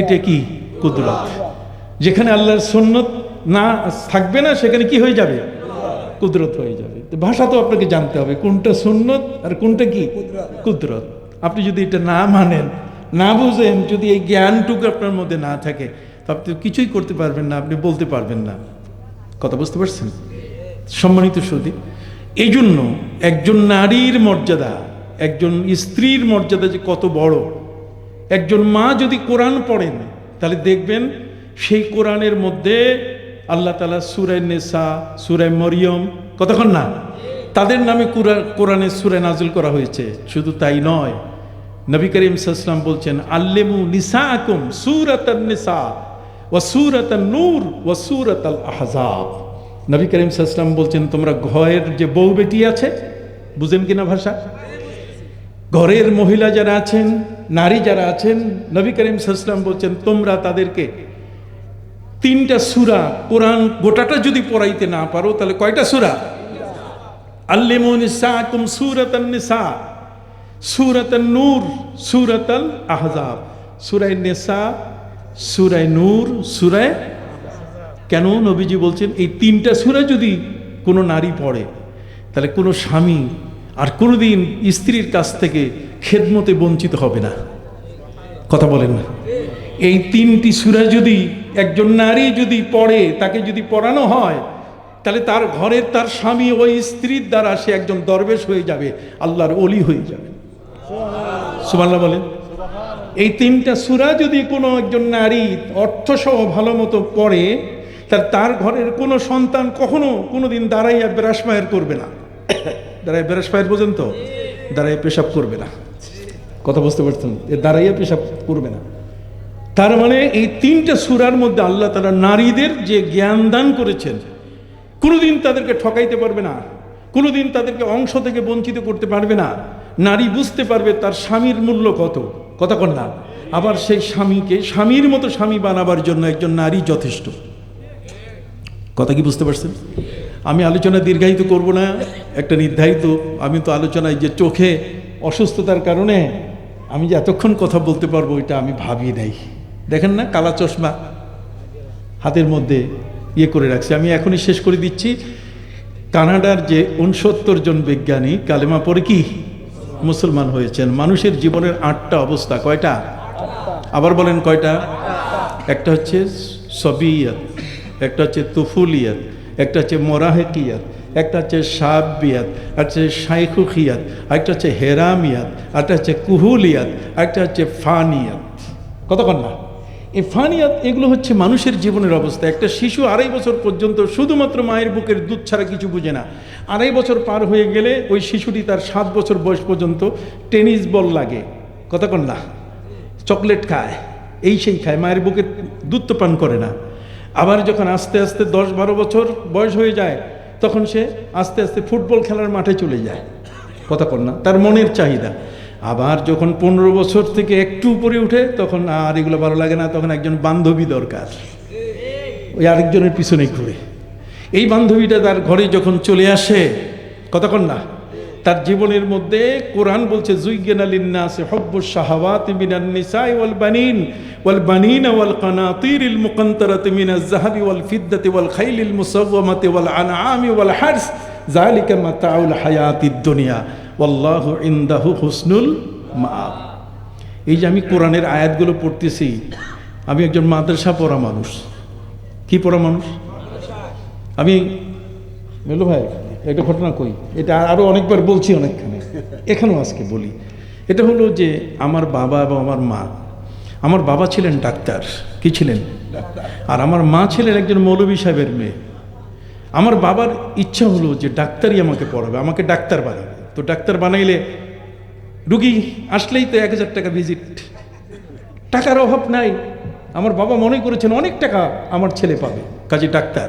এটা কি? কুদরত। যেখানে আল্লাহর সুন্নত না থাকবে না, সেখানে কি হয়ে যাবে? কুদরত হয়ে যাবে। ভাষা তো আপনাকে জানতে হবে, কোনটা সুন্নত আর কোনটা কি কুদরত। আপনি যদি এটা না মানেন, না বুঝেন, যদি এই জ্ঞানটুকু আপনার মধ্যে না থাকে, তো আপনি কিছুই করতে পারবেন না, আপনি বলতে পারবেন না। কথা বুঝতে পারছেন? সম্মানিত সুধী, এই জন্য একজন নারীর মর্যাদা, একজন স্ত্রীর মর্যাদা যে কত বড়। একজন মা যদি কোরআন পড়েন, তাহলে দেখবেন সেই কোরআনের মধ্যে আল্লাহ তাআলা সূরা নিসা, সূরা মরিয়ম, কতক্ষণ না, তাদের নামে কোরআনের সূরা নাজিল করা হয়েছে। শুধু তাই নয়, নবী করিম সাল্লাল্লাহু আলাইহি ওয়াসাল্লাম বলছেন, আল্লিমু নিসাআকুম সূরাতান নিসা ওয়া সূরাতান নূর ওয়া সূরাতাল আহজাব। নবী করিম সাল্লাল্লাহু আলাইহি ওয়াসাল্লাম বলছেন, তোমরা ঘরের যে বউ বেটি আছে, বুঝেন কিনা ভাষা, ঘরের মহিলা যারা আছেন, নারী যারা আছেন, নবী করিম সাল্লাল্লাহু আলাইহি ওয়াসাল্লাম বলছেন, তোমরা তাদেরকে 3টা সূরা, কোরআন গোটাটা যদি পড়াইতে না পারো, তাহলে কয়টা সূরা? আল্লিমু নিসাআকুম সূরাতান নিসা, সূরাতান নূর, সূরাতাল আহজাব। সূরা নিসা, সূরা নূর, সূরা, কেন নবীজি বলছেন এই 3টা সূরা যদি কোনো নারী পড়ে, তাহলে কোনো স্বামী আর কোনোদিন স্ত্রীর কাছ থেকে খেদমতে বঞ্চিত হবে না। কথা বলেন না? এই 3টি সূরা যদি একজন নারী যদি পড়ে, তাকে যদি পড়ানো হয়, তাহলে তার ঘরের তার স্বামী ওই স্ত্রীর দ্বারা সে একজন দরবেশ হয়ে যাবে, আল্লাহর ওলি হয়ে যাবে। সুবহানাল্লাহ বলেন। এই 3টা সূরা যদি কোনো একজন নারী অর্থসহ ভালো মতো পড়ে, তার ঘরের কোনো সন্তান কখনো কোনোদিন দাঁড়াইয়া ব্রাশমায়ের করবে না। দাঁড়াইয়া ব্রাশমায়ের বোঝেন তো? দাঁড়াইয়া পেশাব করবে না। কথা বুঝতে পারছেন? দাঁড়াইয়া পেশাব করবে না। তার মানে এই 3টা সূরার মধ্যে আল্লাহ তাআলা নারীদের যে জ্ঞান দান করেছেন, কোনোদিন তাদেরকে ঠকাইতে পারবে না, কোনোদিন তাদেরকে অংশ থেকে বঞ্চিত করতে পারবে না। নারী বুঝতে পারবে তার স্বামীর মূল্য কত, কথা কন না। আবার সেই স্বামীকে স্বামীর মতো স্বামী বানাবার জন্য একজন নারী যথেষ্ট। কথা কি বুঝতে পারছেন? আমি আলোচনা দীর্ঘায়িত করব না, একটা নির্ধারিত, আমি তো আলোচনায় যে চোখে অসুস্থতার কারণে আমি যে এতক্ষণ কথা বলতে পারবো এটা আমি ভাবি নাই। দেখেন না কালা চশমা হাতের মধ্যে ইয়ে করে রাখছে। আমি এখনই শেষ করে দিচ্ছি। কানাডার যে 69 জন বিজ্ঞানী কালেমা পড়ে কি মুসলমান হয়েছেন। মানুষের জীবনের 8টা অবস্থা। কয়টা? আবার বলেন কয়টা? একটা হচ্ছে সবিয়াত, একটা হচ্ছে তুফুলিয়াত, একটা হচ্ছে মোরাহেকিয়াত, একটা হচ্ছে সাবিয়াত, একটা হচ্ছে শাইখুখিয়াত, একটা হচ্ছে হেরামিয়াত, একটা হচ্ছে কুহুলিয়াত, একটা হচ্ছে ফানিয়াত। কতক্ষণ না? এই ফানিয়াত এগুলো হচ্ছে মানুষের জীবনের অবস্থা। একটা শিশু 2.5 বছর পর্যন্ত শুধুমাত্র মায়ের বুকের দুধ ছাড়া কিছু বুঝে না। 2.5 বছর পার হয়ে গেলে ওই শিশুটি তার 7 বছর বয়স পর্যন্ত টেনিস বল লাগে, কতক্ষণ না, চকলেট খায়, এই সেই খায়, মায়ের বুকের দুধ তো পান করে না। আবার যখন আস্তে আস্তে 10-12 বছর বয়স হয়ে যায় তখন সে আস্তে আস্তে ফুটবল খেলার মাঠে চলে যায়, কতক্ষণ না, তার মনের চাহিদা। আবার যখন 15 বছর থেকে একটু উপরে উঠে তখন আর এগুলো ভালো লাগে না, তখন একজন বান্ধবী দরকার, ওই আরেকজনের পিছনে ঘুরে। এই বান্ধবীটা তার ঘরে যখন চলে আসে, কতক্ষণ না, তার জীবনের মধ্যে কোরআন বলছে যুয়্যিনা লিন-নাসি হুব্বুশ শাহাওয়াতি মিনান নিসাই ওয়াল বানিনা ওয়াল কানাতিরিল মুকান্তারাতি মিনাজ যাহাবি ওয়াল ফিদ্দাতি ওয়াল খাইলিল মুসাওওয়ামাতি ওয়াল আনআমি ওয়াল হারস যালিকা মাতাউল হায়াতিদ দুনিয়া ওয়াল্লাহু ইনদাহু হুসনুল মাআব। এই যে আমি কোরআনের আয়াতগুলো পড়তেছি, আমি একজন মাদ্রাসা পড়া মানুষ। কি পড়া মানুষ? আমি বলো ভাই একটা ঘটনা কই, এটা আরও অনেকবার বলছি অনেকখানে, এখানেও আজকে বলি। এটা হলো যে আমার বাবা এবং আমার মা, আমার বাবা ছিলেন ডাক্তার, কি ছিলেন? আর আমার মা ছিলেন একজন মৌলভী সাহেবের মেয়ে। আমার বাবার ইচ্ছা হলো যে ডাক্তারই আমাকে পড়াবে, আমাকে ডাক্তার বানাবে। তো ডাক্তার বানাইলে রুগী আসলেই তো 1000 টাকা ভিজিট, টাকার অভাব নাই। আমার বাবা মনে করেছেন অনেক টাকা আমার ছেলে পাবে, কাজে ডাক্তার।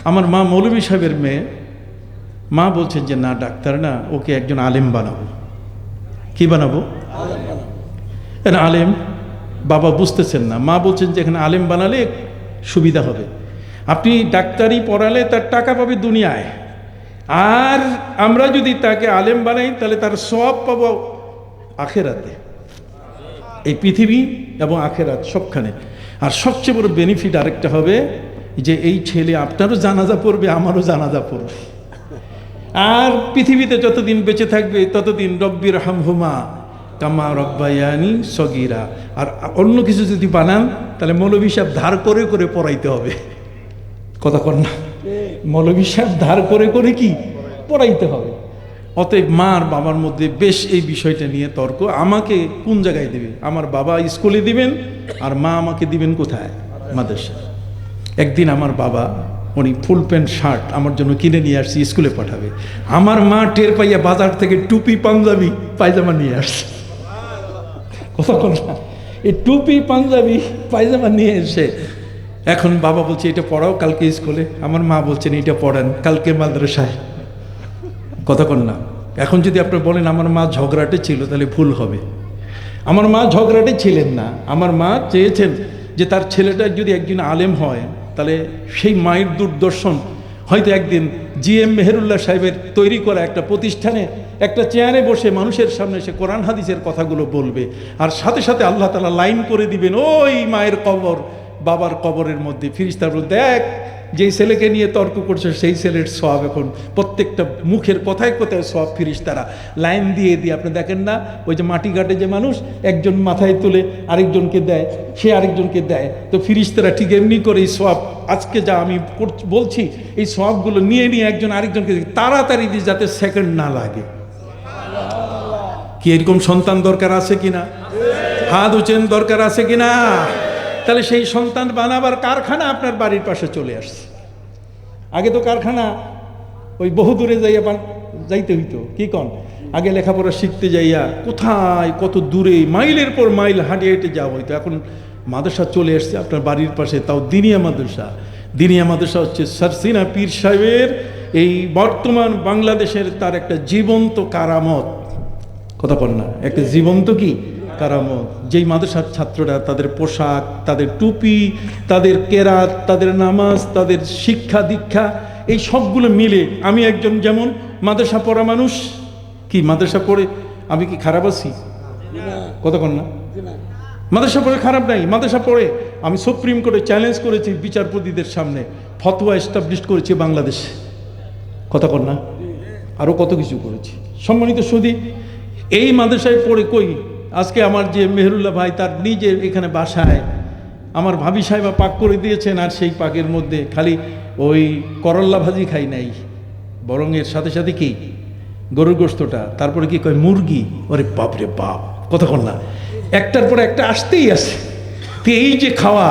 আমার মা মৌলভী সাহেবের মেয়ে, মা বলছেন যে না ডাক্তার না, ওকে একজন আলেম বানাবো। কি বানাবো? আলেম। বাবা বুঝতেছেন না, মা বলছেন যে এখানে আলেম বানালে সুবিধা হবে, আপনি ডাক্তারি পড়ালে তার টাকা পাবে দুনিয়ায়, আর আমরা যদি তাকে আলেম বানাই তাহলে তার সওয়াব পাবো আখেরাতে, এই পৃথিবী এবং আখেরাত সবখানে। আর সবচেয়ে বড় বেনিফিট আরেকটা হবে যে এই ছেলে আপনারও জানাজা পড়বে, আমারও জানাজা পড়বে। আর পৃথিবীতে যতদিন বেঁচে থাকবে ততদিন রব্বির হামহুমা কামা রব্বায়ানি সগীরা। আর অন্য কিছু যদি বানান তাহলে মৌলভী সাহেব ধার করে করে পড়াইতে হবে, কথা কর না, মৌলভী সাহেব ধার করে করে কি পড়াইতে হবে। অতএব মা আর বাবার মধ্যে বেশ এই বিষয়টা নিয়ে তর্ক। আমাকে কোন জায়গায় দেবে? আমার বাবা স্কুলে দিবেন আর মা আমাকে দিবেন কোথায়? মাদ্রাসা। একদিন আমার বাবা উনি ফুল প্যান্ট শার্ট আমার জন্য কিনে নিয়ে আসছি, স্কুলে পাঠাবে। আমার মা টের পাইয়া বাজার থেকে টুপি পাঞ্জাবি পায়জামা নিয়ে আসছে, কথা বল না, এই টুপি পাঞ্জাবি পায়জামা নিয়ে এসে এখন বাবা বলছে এটা পড়াও কালকে স্কুলে, আমার মা বলছেন এটা পড়ান কালকে মাদ্রাসায়, কথা কন না। এখন যদি আপনি বলেন আমার মা ঝগড়াটে ছিল তাহলে ভুল হবে। আমার মা ঝগড়াটে ছিলেন না, আমার মা চেয়েছেন যে তার ছেলেটা যদি একদিন আলেম হয় তাহলে সেই মায়ের দূরদর্শন হয়তো একদিন জিএম মেহেরুল্লাহ সাহেবের তৈরি করা একটা প্রতিষ্ঠানে একটা চেয়ারে বসে মানুষের সামনে সে কোরআন হাদিসের কথাগুলো বলবে, আর সাথে সাথে আল্লাহ তাআলা লাইন করে দিবেন ওই মায়ের কবর বাবার কবরের মধ্যে। ফেরেশতা বলল, দেখ যেই ছেলেকে নিয়ে তর্ক করছে সেই ছেলের সওয়াব এখন প্রত্যেকটা মুখের কথায় কথায় সওয়াব ফেরেশতারা লাইন দিয়ে দিয়ে, আপনি দেখেন না ওই যে মাটি ঘাটে যে মানুষ একজন মাথায় তুলে আরেকজনকে দেয়, সে আরেকজনকে দেয়, তো ফেরেশতারা ঠিক এমনি করে এই সওয়াব আজকে যা আমি বলছি এই সওয়াবগুলো নিয়ে নিয়ে একজন আরেকজনকে তাড়াতাড়ি দিয়ে, যাতে সেকেন্ড না লাগে। কি এরকম সন্তান দরকার আছে কিনা? হাত উঁচেন দরকার আছে কিনা? তাহলে সেই সন্তান বানাবার কারখানা আপনার বাড়ির পাশে চলে আসছে। আগে তো কারখানা ওই বহু দূরে যাইয়া যাইতে হইতো, কি কন? আগে লেখাপড়া শিখতে যাইয়া কোথায় কত দূরে মাইলের পর মাইল হাঁটে হেঁটে যাওয়া হইতো। এখন মাদ্রাসা চলে আসছে আপনার বাড়ির পাশে, তাও দিনিয়া মাদ্রাসা। দিনিয়া মাদ্রাসা হচ্ছে সারসিনা পীর সাহেবের এই বর্তমান বাংলাদেশের তার একটা জীবন্ত কারামত। কথা বল না, একটা জীবন্ত কি কারামত। যেই মাদ্রাসার ছাত্ররা তাদের পোশাক, তাদের টুপি, তাদের কেরাত, তাদের নামাজ, তাদের শিক্ষা দীক্ষা, এই সবগুলো মিলে, আমি একজন যেমন মাদ্রাসা পড়া মানুষ, কি মাদ্রাসা পড়ে আমি কি খারাপ আছি? কতক্ষণ না, মাদ্রাসা পড়ে খারাপ নাই। মাদ্রাসা পড়ে আমি সুপ্রিম কোর্টে চ্যালেঞ্জ করেছি বিচারপতিদের সামনে, ফতোয়া এস্টাবলিশ করেছি বাংলাদেশে। কতক্ষণ না, আরও কত কিছু করেছি। সম্মানিত সুধী, এই মাদ্রাসায় পড়ে কই আজকে আমার যে মেহরুল্লাহ ভাই তার নিজের এখানে বাসায় আমার ভাবি সাহেবা পাক করে দিয়েছেন, আর সেই পাকের মধ্যে খালি ওই করল্লা ভাজি খাই নাই, বরং এর সাথে সাথে কি গরুর গোশতটা, তারপরে কি কয় মুরগি। ওরে বাপরে বাপ, কতক্ষণ না, একটার পর একটা আসতেই আছে। তো এই যে খাওয়া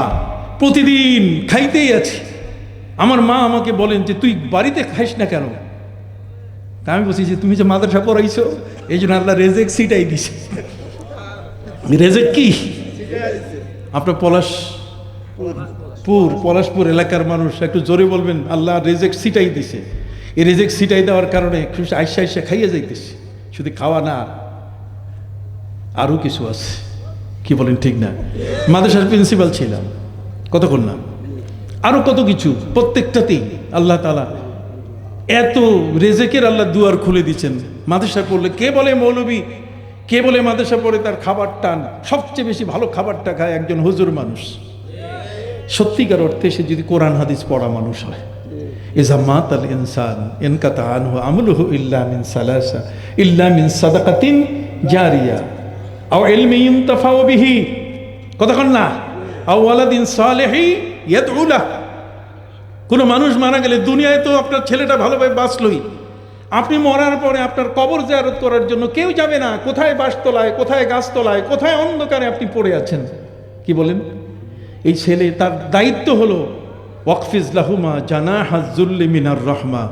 প্রতিদিন খাইতেই আছে। আমার মা আমাকে বলেন যে তুই বাড়িতে খাইস না কেন? তা আমি বলছি যে তুমি যে মাদ্রাসা পড়াইছো এই জন্য আল্লাহ রেজেক সিটাই দিছে। রেজেক কি? আপনার পলাশপুর এলাকার মানুষ একটু জোরে বলবেন, আল্লাহ রেজেক সিটাই দিছে। এই রেজেক সিটাই দেওয়ার কারণে আইসা আইসা খাইয়ে যাইতেছে। শুধু খাওয়া না, আরও কিছু আছে। কি বলেন ঠিক না? মাদ্রাসার প্রিন্সিপাল ছিলাম, কতক্ষণ না, আরও কত কিছু। প্রত্যেকটাতেই আল্লাহ তাআলা এত রেজেকের আল্লাহ দুয়ার খুলে দিচ্ছেন। মাদ্রাসা পড়লে কে বলে মৌলবী, কে বলে মাদ্রাসা পড়ে তার খাবার টান, সবচেয়ে বেশি ভালো খাবারটা খায় একজন হুজুর মানুষ। সত্যিকার অর্থে সে যদি কোরআন হাদিস পড়া মানুষ হয়। ইজা মাতাল ইনসান ইনকাতা আনহু আমলুহু ইল্লা মিন সালাসা ইল্লা মিন সাদাকাতিন জারিয়া আও ইলমিন ইনতাফাউ বিহি, কতক্ষণ না, আও ওয়ালাদিন সালিহি ইয়াদউ লাহু। কোনো মানুষ মারা গেলে দুনিয়ায় তো আপনার ছেলেটা ভালোভাবে বাঁচলই, আপনি মরার পরে আপনার কবর জিয়ারত করার জন্য কেউ যাবে না। কোথায় বাঁশতলায়, কোথায় গাছতলায়, কোথায় অন্ধকারে আপনি পড়ে আছেন। কি বলেন? এই ছেলে তার দায়িত্ব হলো ওয়াকফিজ লাহুমা জানাহা যুল্লি মিনার রাহমা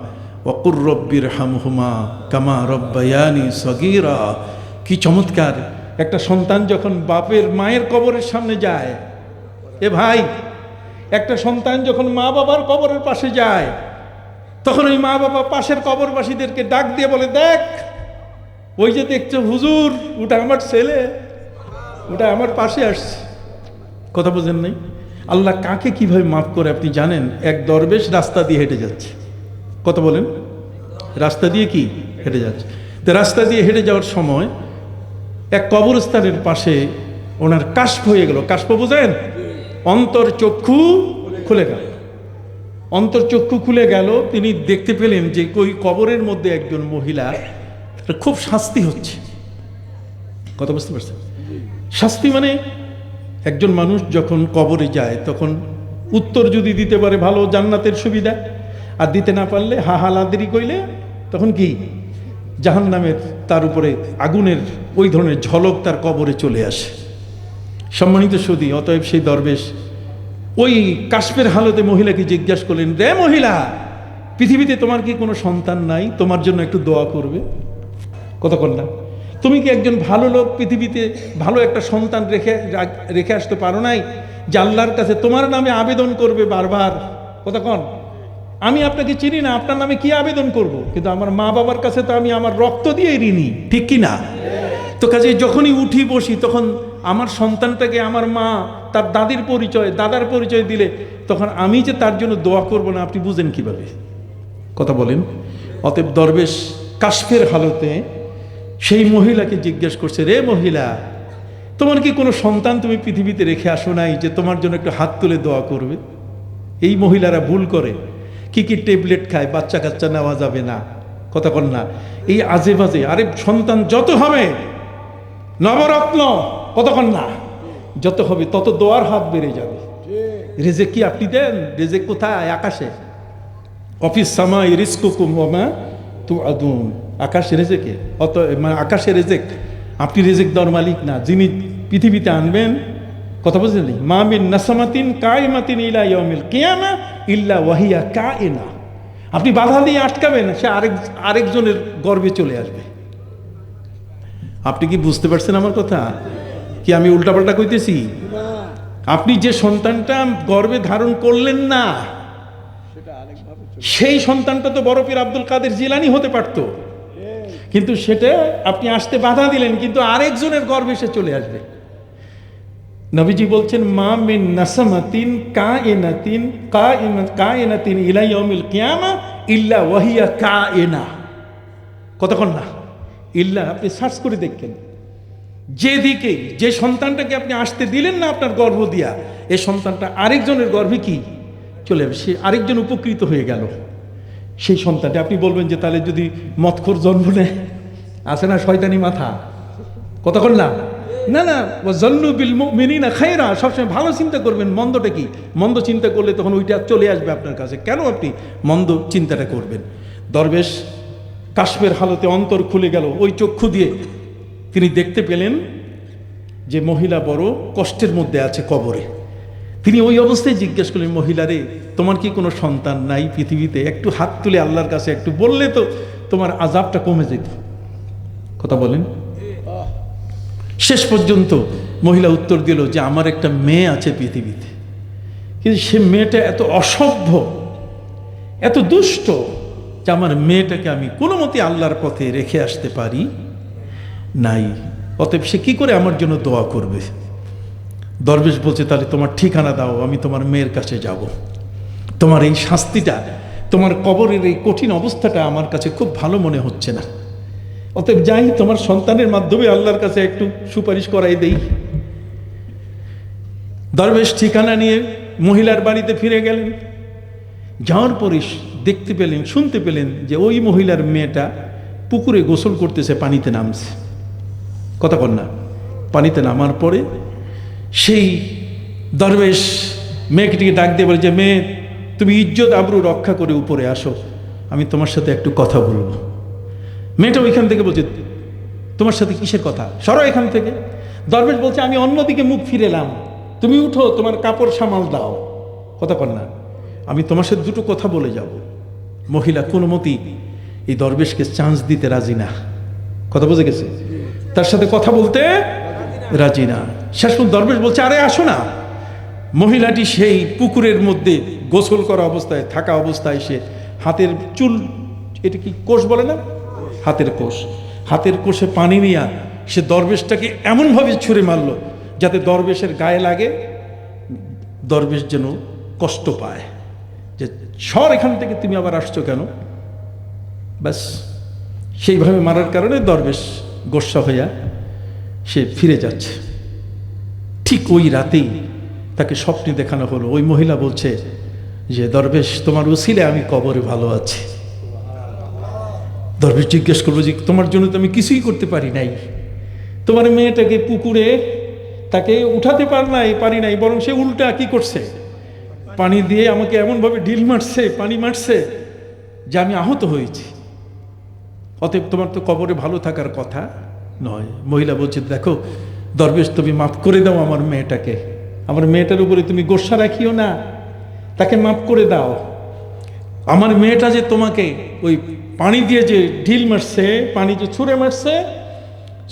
ওয়া কুর রব্বিরহামহুমা কামা রব্বায়ানি সগীরা। কি চমৎকার! একটা সন্তান যখন বাপের মায়ের কবরের সামনে যায়, এ ভাই, একটা সন্তান যখন মা বাবার কবরের পাশে যায়, তখন ওই মা বাবা পাশের কবরবাসীদেরকে ডাক দিয়ে বলে, দেখ ওই যে দেখছো হুজুর, ওটা আমার ছেলে, ওটা আমার পাশে আসছে। কথা বোঝেন নাই? আল্লাহ কাকে কিভাবে মাফ করে আপনি জানেন? এক দরবেশ রাস্তা দিয়ে হেঁটে যাচ্ছে। কথা বলেন, রাস্তা দিয়ে কি হেঁটে যাচ্ছে? তো রাস্তা দিয়ে হেঁটে যাওয়ার সময় এক কবরস্থানের পাশে ওনার কাশফ হয়ে গেল। কাশফ বোঝেন? অন্তর চক্ষু খুলে গেল। অন্তর্চক্ষু খুলে গেল। তিনি দেখতে পেলেন যে ওই কবরের মধ্যে একজন মহিলা, খুব শাস্তি হচ্ছে। কথা বুঝতে পারছেন? শাস্তি মানে একজন মানুষ যখন কবরে যায় তখন উত্তর যদি দিতে পারে ভালো, জান্নাতের সুবিধা, আর দিতে না পারলে হাহালাদেরি কইলে তখন কি জাহান্নামের তার উপরে আগুনের ওই ধরনের ঝলক তার কবরে চলে আসে। সম্মানিত সুধী, অতএব সেই দরবেশ ওই কাশফের হালতে মহিলাকে জিজ্ঞাসা করলেন, রে মহিলা, পৃথিবীতে তোমার কি কোনো সন্তান নাই? তোমার জন্য একটু দোয়া করবে। কতক্ষণ না, তুমি কি একজন ভালো লোক, পৃথিবীতে ভালো একটা সন্তান রেখে আসতে পারো নাই যে আল্লাহর কাছে তোমার নামে আবেদন করবে বারবার? কতক্ষণ, আমি আপনাকে চিনি না, আপনার নামে কি আবেদন করব? কিন্তু আমার মা বাবার কাছে তো আমি আমার রক্ত দিয়ে ঋণী, ঠিক কি না? তো কাজে যখনই উঠি বসি তখন আমার সন্তানটাকে আমার মা তার দাদির পরিচয়, দাদার পরিচয় দিলে তখন আমি যে তার জন্য দোয়া করব না, আপনি বুঝেন কিভাবে? কথা বলেন। অতএব দরবেশ কাশফের হালতে সেই মহিলাকে জিজ্ঞেস করছে, রে মহিলা, তোমার কি কোনো সন্তান তুমি পৃথিবীতে রেখে আসো নাই যে তোমার জন্য একটু হাত তুলে দোয়া করবে? এই মহিলারা ভুল করে, কি কি ট্যাবলেট খায়, বাচ্চা কাচ্চা নেওয়া যাবে না, কথা কন না, এই আজে বাজে। আরে সন্তান যত হবে, নবরত্ন, কথা কন না, যত হবে তত দোয়ার হাত বেড়ে যাবে। রেজেক কি আপনি দেন? রেজেক কোথায়? আকাশে। অফিস সামাই রিস্কুকুম ওয়া মা তুআদুন, আকাশে রেজেকে, অত মানে আকাশে রেজেক। আপনি রেজেক দেওয়ার মালিক না, যিনি পৃথিবীতে আনবেন, কথা বুঝলেন? মা মিন নাসামাতিন কায়মাতিন ইলা ইয়াউমিল কিয়ামা ইল্লা ওয়াহিয়া কায়না। আপনি বাধা দিয়ে আটকাবেন, সে আরেকজনের গর্ভে চলে আসবে। আপনি কি বুঝতে পারছেন আমার কথা? কি আমি উল্টাপাল্টা কইতেছি? আপনি যে সন্তানটা গর্ভে ধারণ করলেন না, সেই সন্তানটা তো বড় পীর আব্দুল কাদের জিলানী হতে পারত, কিন্তু সেটা আপনি আসতে বাধা দিলেন, কিন্তু আরেকজনের গর্ভে সে চলে আসবে। নবীজি বলছেন, মা মিন নাসামাতিন কায়নাতিন ইলা ইয়াউমিল কিয়ামা ইল্লা ওয়াহিয়া কায়না। কতক্ষণ না ইল্লা, আপনি সার্চ করে দেখেন, যেদিকে যে সন্তানটাকে আপনি আসতে দিলেন না আপনার গর্ভ দিয়া, এই সন্তানটা আরেকজনের গর্ভে কি চলে যাবে, সে আরেকজন উপকৃত হয়ে গেল সেই সন্তানটা। আপনি বলবেন যে তাহলে যদি মদখোর জন্ম নেয়, আছে না শয়তানি মাথা, কতক্ষণ না, না না, ওয়াজ্জান্নু বিল মুমিনিনা খায়রা, সবসময় ভালো চিন্তা করবেন। মন্দটা কি? মন্দ চিন্তা করলে তখন ওইটা চলে আসবে আপনার কাছে। কেন আপনি মন্দ চিন্তাটা করবেন? দরবেশ কাশ্মের হালতে অন্তর খুলে গেল, ওই চক্ষু দিয়ে তিনি দেখতে পেলেন যে মহিলা বড় কষ্টের মধ্যে আছে কবরে। তিনি ওই অবস্থায় জিজ্ঞেস করলেন, মহিলারে, তোমার কি কোনো সন্তান নাই পৃথিবীতে? একটু হাত তুলে আল্লাহর কাছে একটু বললে তো তোমার আযাবটা কমে যেত। কথা বলেন। শেষ পর্যন্ত মহিলা উত্তর দিল যে আমার একটা মেয়ে আছে পৃথিবীতে, কিন্তু সে মেয়েটা এত অসভ্য, এত দুষ্ট, যে আমার মেয়েটাকে আমি কোনো মতে আল্লাহর পথে রেখে আসতে পারি নাই। অতএব সে কি করে আমার জন্য দোয়া করবে? দরবেশ বলছে, তাহলে তোমার ঠিকানা দাও, আমি তোমার মেয়ের কাছে যাব। তোমার এই শাস্তিটা, তোমার কবরের এই কঠিন অবস্থাটা আমার কাছে খুব ভালো মনে হচ্ছে না। অতএব যাই, তোমার সন্তানের মাধ্যমে আল্লাহর কাছে একটু সুপারিশ করাই দেই। দরবেশ ঠিকানা নিয়ে মহিলার বাড়িতে ফিরে গেলেন। যাওয়ার পরে দেখতে পেলেন, শুনতে পেলেন যে ওই মহিলার মেয়েটা পুকুরে গোসল করতেছে, পানিতে নামছে। কথা কন না, পানিতে নামার পরে সেই দরবেশ মেয়েটিকে ডাক দিয়ে বলে যে, মেয়ে, তুমি ইজ্জত আবরু রক্ষা করে উপরে আসো, আমি তোমার সাথে একটু কথা বলবো। মেয়েটা ওইখান থেকে বলছে, তোমার সাথে কিসের কথা, সরো এখান থেকে। দরবেশ বলছে, আমি অন্যদিকে মুখ ফিরেলাম, তুমি উঠো, তোমার কাপড় সামাল দাও। কথা কন না, আমি তোমার সাথে দুটো কথা বলে যাব। মহিলা কোনো মতেই এই দরবেশকে চান্স দিতে রাজি না। কথা বুঝে গেছে? তার সাথে কথা বলতে রাজি না। শেষ পর্যন্ত দরবেশ বলছে, আরে আসো না। মহিলাটি সেই পুকুরের মধ্যে গোসল করা অবস্থায় থাকা অবস্থায় সে হাতের চুল, এটা কি কোষ বলে না, হাতের কোষ, হাতের কোষে পানি নিয়ে সে দরবেশটাকে এমনভাবে ছুঁড়ে মারল যাতে দরবেশের গায়ে লাগে, দরবেশ যেন কষ্ট পায়, যে সর এখান থেকে, তুমি আবার আসছো কেন। ব্যাস সেইভাবে মারার কারণে দরবেশ গোস্বা হইয়া সে ফিরে যাচ্ছে। ঠিক ওই রাতেই তাকে স্বপ্নে দেখানো হলো, ওই মহিলা বলছে যে, দরবেশ, তোমার উসিলে আমি কবরে ভালো আছি। দরবেশ জিজ্ঞেস করবো যে, তোমার জন্য তো আমি কিছুই করতে পারি নাই, তোমার মেয়েটাকে পুকুরে তাকে উঠাতে পারি নাই, বরং সে উল্টা কি করছে, পানি দিয়ে আমাকে এমনভাবে ঢিল মারছে, পানি মারছে যে আমি আহত হয়েছি। অতএব তোমার তো কবরে ভালো থাকার কথা নয়। মহিলা বলছে, দেখো দরবেশ, তুমি মাফ করে দাও আমার মেয়েটাকে, আমার মেয়েটার উপরে তুমি গোস্বা রাখিও না, তাকে মাফ করে দাও। আমার মেয়েটা যে তোমাকে ওই পানি দিয়ে যে ঢিল মারছে, পানি যে ছুঁড়ে মারছে,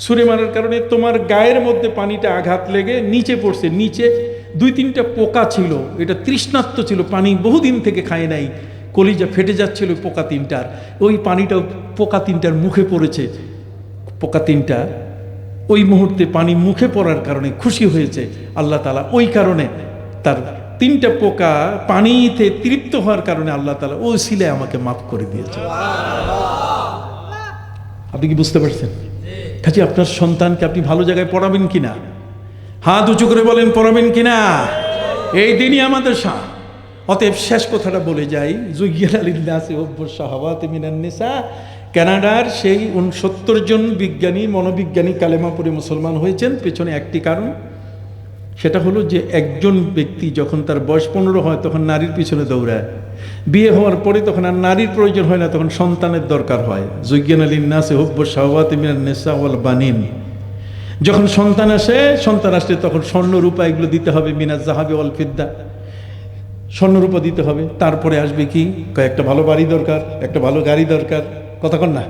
ছুঁড়ে মারার কারণে তোমার গায়ের মধ্যে পানিটা আঘাত লেগে নিচে পড়ছে, নিচে 2-3টা পোকা ছিল, এটা তৃষ্ণার্ত ছিল, পানি বহুদিন থেকে খায় নাই, কলিজা ফেটে যাচ্ছিল পোকা 3টার, ওই পানিটা পোকা 3টার মুখে পড়েছে। পোকা 3টা ওই মুহূর্তে পানি মুখে পড়ার কারণে খুশি হয়েছে আল্লাহ তাআলা, ওই কারণে তার 3টা পোকা পানিতে তৃপ্ত হওয়ার কারণে আল্লাহ তাআলা ওই সিলে আমাকে মাফ করে দিয়েছে। আপনি কি বুঝতে পারছেন? কাজে আপনার সন্তানকে আপনি ভালো জায়গায় পড়াবেন কিনা, হাত উঁচু করে বলেন পড়াবেন কিনা? এই দিনই আমাদের অতএব শেষ কথাটা বলে যাই, যুগিয়াল লিন্নাসি হুব্বুশ শাহাওয়াতি মিনান নিসা। কানাডার সেই 69 জন বিজ্ঞানী, মনোবিজ্ঞানী কালেমা পড়ে মুসলমান হয়েছেন, পেছনে একটি কারণ, সেটা হলো যে একজন ব্যক্তি যখন তার বয়স 15 হয় তখন নারীর পিছনে দৌড়ায়, বিয়ে হওয়ার পরে তখন আর নারীর প্রয়োজন হয় না, তখন সন্তানের দরকার হয়। যুগিয়াল লিন্নাসি হুব্বুশ শাহাওয়াতি মিনান নিসা ওয়াল বানিন। যখন সন্তান আসলে তখন স্বর্ণ রূপা এগুলো দিতে হবে, মিনাজ জাহাবি ওয়াল ফিদ্দা, স্বর্ণরূপা দিতে হবে। তারপরে আসবে কি, একটা ভালো বাড়ি দরকার, একটা ভালো গাড়ি দরকার, কথা কন না?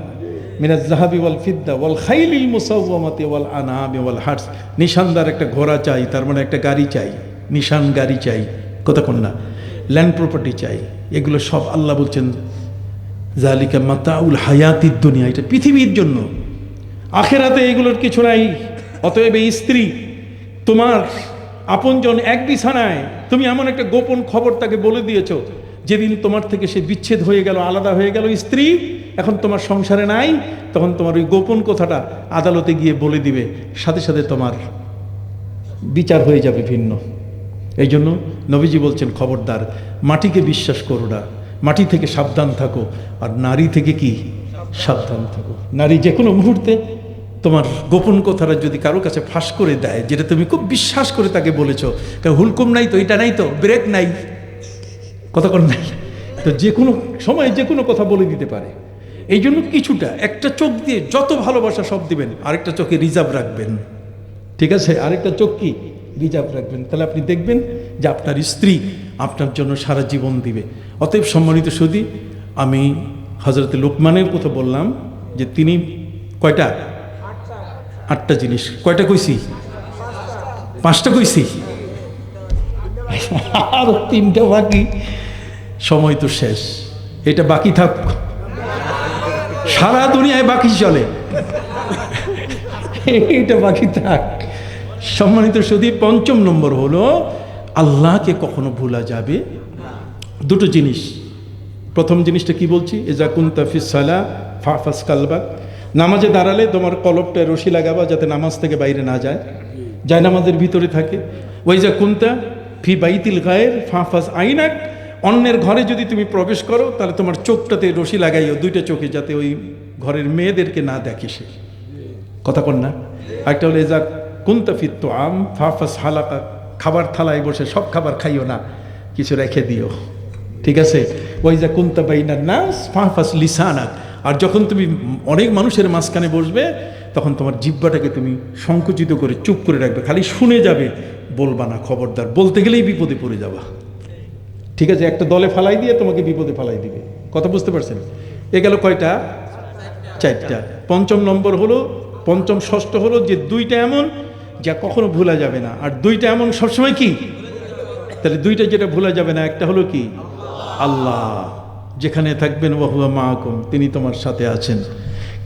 মিনাজ জাহাবি ওয়াল ফিদ্দা ওয়াল খাইলিল মুসাওয়ামাতি ওয়াল আনআমি ওয়াল হারস। নিশানদার একটা ঘোড়া চাই, তার মানে একটা গাড়ি চাই, নিশান গাড়ি চাই, কথা কন না? ল্যান্ড প্রপার্টি চাই। এগুলো সব আল্লাহ বলছেন জালিকা মাতাউল হায়াতিদ দুনিয়া, এটা পৃথিবীর জন্য, আখেরাতে এগুলোর কিছু নাই। অতএব এই স্ত্রী তোমার আপনজন, এক বিছানায় তুমি এমন একটা গোপন খবর তাকে বলে দিয়েছো, যেদিন তোমার থেকে সে বিচ্ছেদ হয়ে গেল, আলাদা হয়ে গেল, স্ত্রী এখন তোমার সংসারে নাই, তখন তোমার ওই গোপন কথাটা আদালতে গিয়ে বলে দিবে, সাথে সাথে তোমার বিচার হয়ে যাবে ভিন্ন। এই জন্য নবীজি বলছেন খবরদার, মাটিকে বিশ্বাস করো না, মাটি থেকে সাবধান থাকো, আর নারী থেকে কি সাবধান থাকো। নারী যে কোনো মুহূর্তে তোমার গোপন কথাটা যদি কারো কাছে ফাঁস করে দেয়, যেটা তুমি খুব বিশ্বাস করে তাকে বলেছো, কারণ হুলকুম নাই তো, এটা নাই তো, ব্রেক নাই, কতক্ষণ নাই, তো যে কোনো সময় যে কোনো কথা বলে দিতে পারে। এই জন্য কিছুটা, একটা চোখ দিয়ে যত ভালোবাসা সব দিবেন, আরেকটা চোখে রিজার্ভ রাখবেন, ঠিক আছে? আরেকটা চোখ কি রিজার্ভ রাখবেন, তাহলে আপনি দেখবেন যে আপনার স্ত্রী আপনার জন্য সারা জীবন দিবে। অতএব সম্মানিত সুধী, আমি হযরতে লোকমানের কথা বললাম যে তিনি কয়টা, 8টা জিনিস, কয়টা কইছি? 5টা কইছি, আর 3টা বাকি। সময় তো শেষ, এটা বাকি থাক, সারা দুনিয়ায় বাকি চলে, এটা বাকি থাক। সম্মানিত সুধী, 5ম নম্বর হলো আল্লাহকে কখনো ভোলা যাবে 2টো জিনিস। প্রথম জিনিসটা কি বলছি, এজা কুনতা ফিস সালাহ ফাহফাজ কালবাক, নামাজে দাঁড়ালে তোমার কলবটায় রশি লাগাবা যাতে নামাজ থেকে বাইরে না যায়, যায় নামাজের ভিতরে থাকে। ওয়াইজা কুনতা ফি বাইতিল গায়ের ফাহফাজ আইনাক, অন্যের ঘরে যদি তুমি প্রবেশ করো তাহলে তোমার চোখটাতে রশি লাগাইও, 2টা চোখে, যাতে ওই ঘরের মেয়েদেরকে না দেখে সে, কথা কন না? একটা হলো এজা কুনতা ফিত তোআম ফাহফাজ হালাকা, খাবার থালায় বসে সব খাবার খাইও না, কিছু রেখে দিও, ঠিক আছে? ওয়াইজা কুনতা বাইনান নাস ফাহফাজ লিসানাক, আর যখন তুমি অনেক মানুষের মাঝখানে বসবে তখন তোমার জিহ্বাটাকে তুমি সংকুচিত করে চুপ করে রাখবে, খালি শুনে যাবে, বলবা না, খবরদার, বলতে গেলেই বিপদে পড়ে যাবা, ঠিক আছে? একটা দলে ফালাই দিয়ে তোমাকে বিপদে ফালাই দিবে, কথা বুঝতে পারছেন? এ গেল কয়টা? 4টা। 5ম নম্বর হলো, 5ম ষষ্ঠ হলো যে 2টা এমন যা কখনো ভোলা যাবে না, আর 2টা এমন সবসময় কি, তাহলে 2টা যেটা ভোলা যাবে না, একটা হলো কি, আল্লাহ যেখানে থাকবেন ওয়া হুয়া মাআকুম, তিনি তোমার সাথে আছেন।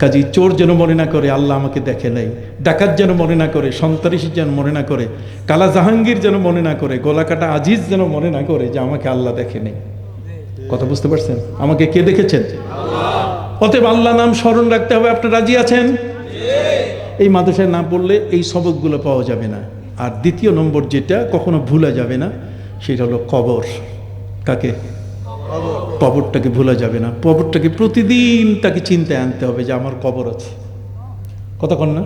কাজী চোর যেন মনে না করে আল্লাহ আমাকে দেখে নাই, ডাকাত যেন মনে না করে, সন্ত্রাসী যেন মনে না করে, কালা জাহাঙ্গীর যেন মনে না করে, গলাকাটা আজিজ যেন মনে না করে যে আমাকে আল্লাহ দেখে নেই, কথা বুঝতে পারছেন? আমাকে কে দেখেছেন? আল্লাহ। অতএব আল্লাহ নাম স্মরণ রাখতে হবে। আপনি রাজি আছেন? এই মাদ্রাসায় না পড়লে এই সবকগুলো পাওয়া যাবে না। আর 2য় নম্বর যেটা কখনো ভুলা যাবে না, সেটা হলো কবর। কাকে? কবরটাকে ভোলা যাবে না। কবরটাকে প্রতিদিন তাকে চিন্তায় আনতে হবে যে আমার কবর আছে, কথা কন না?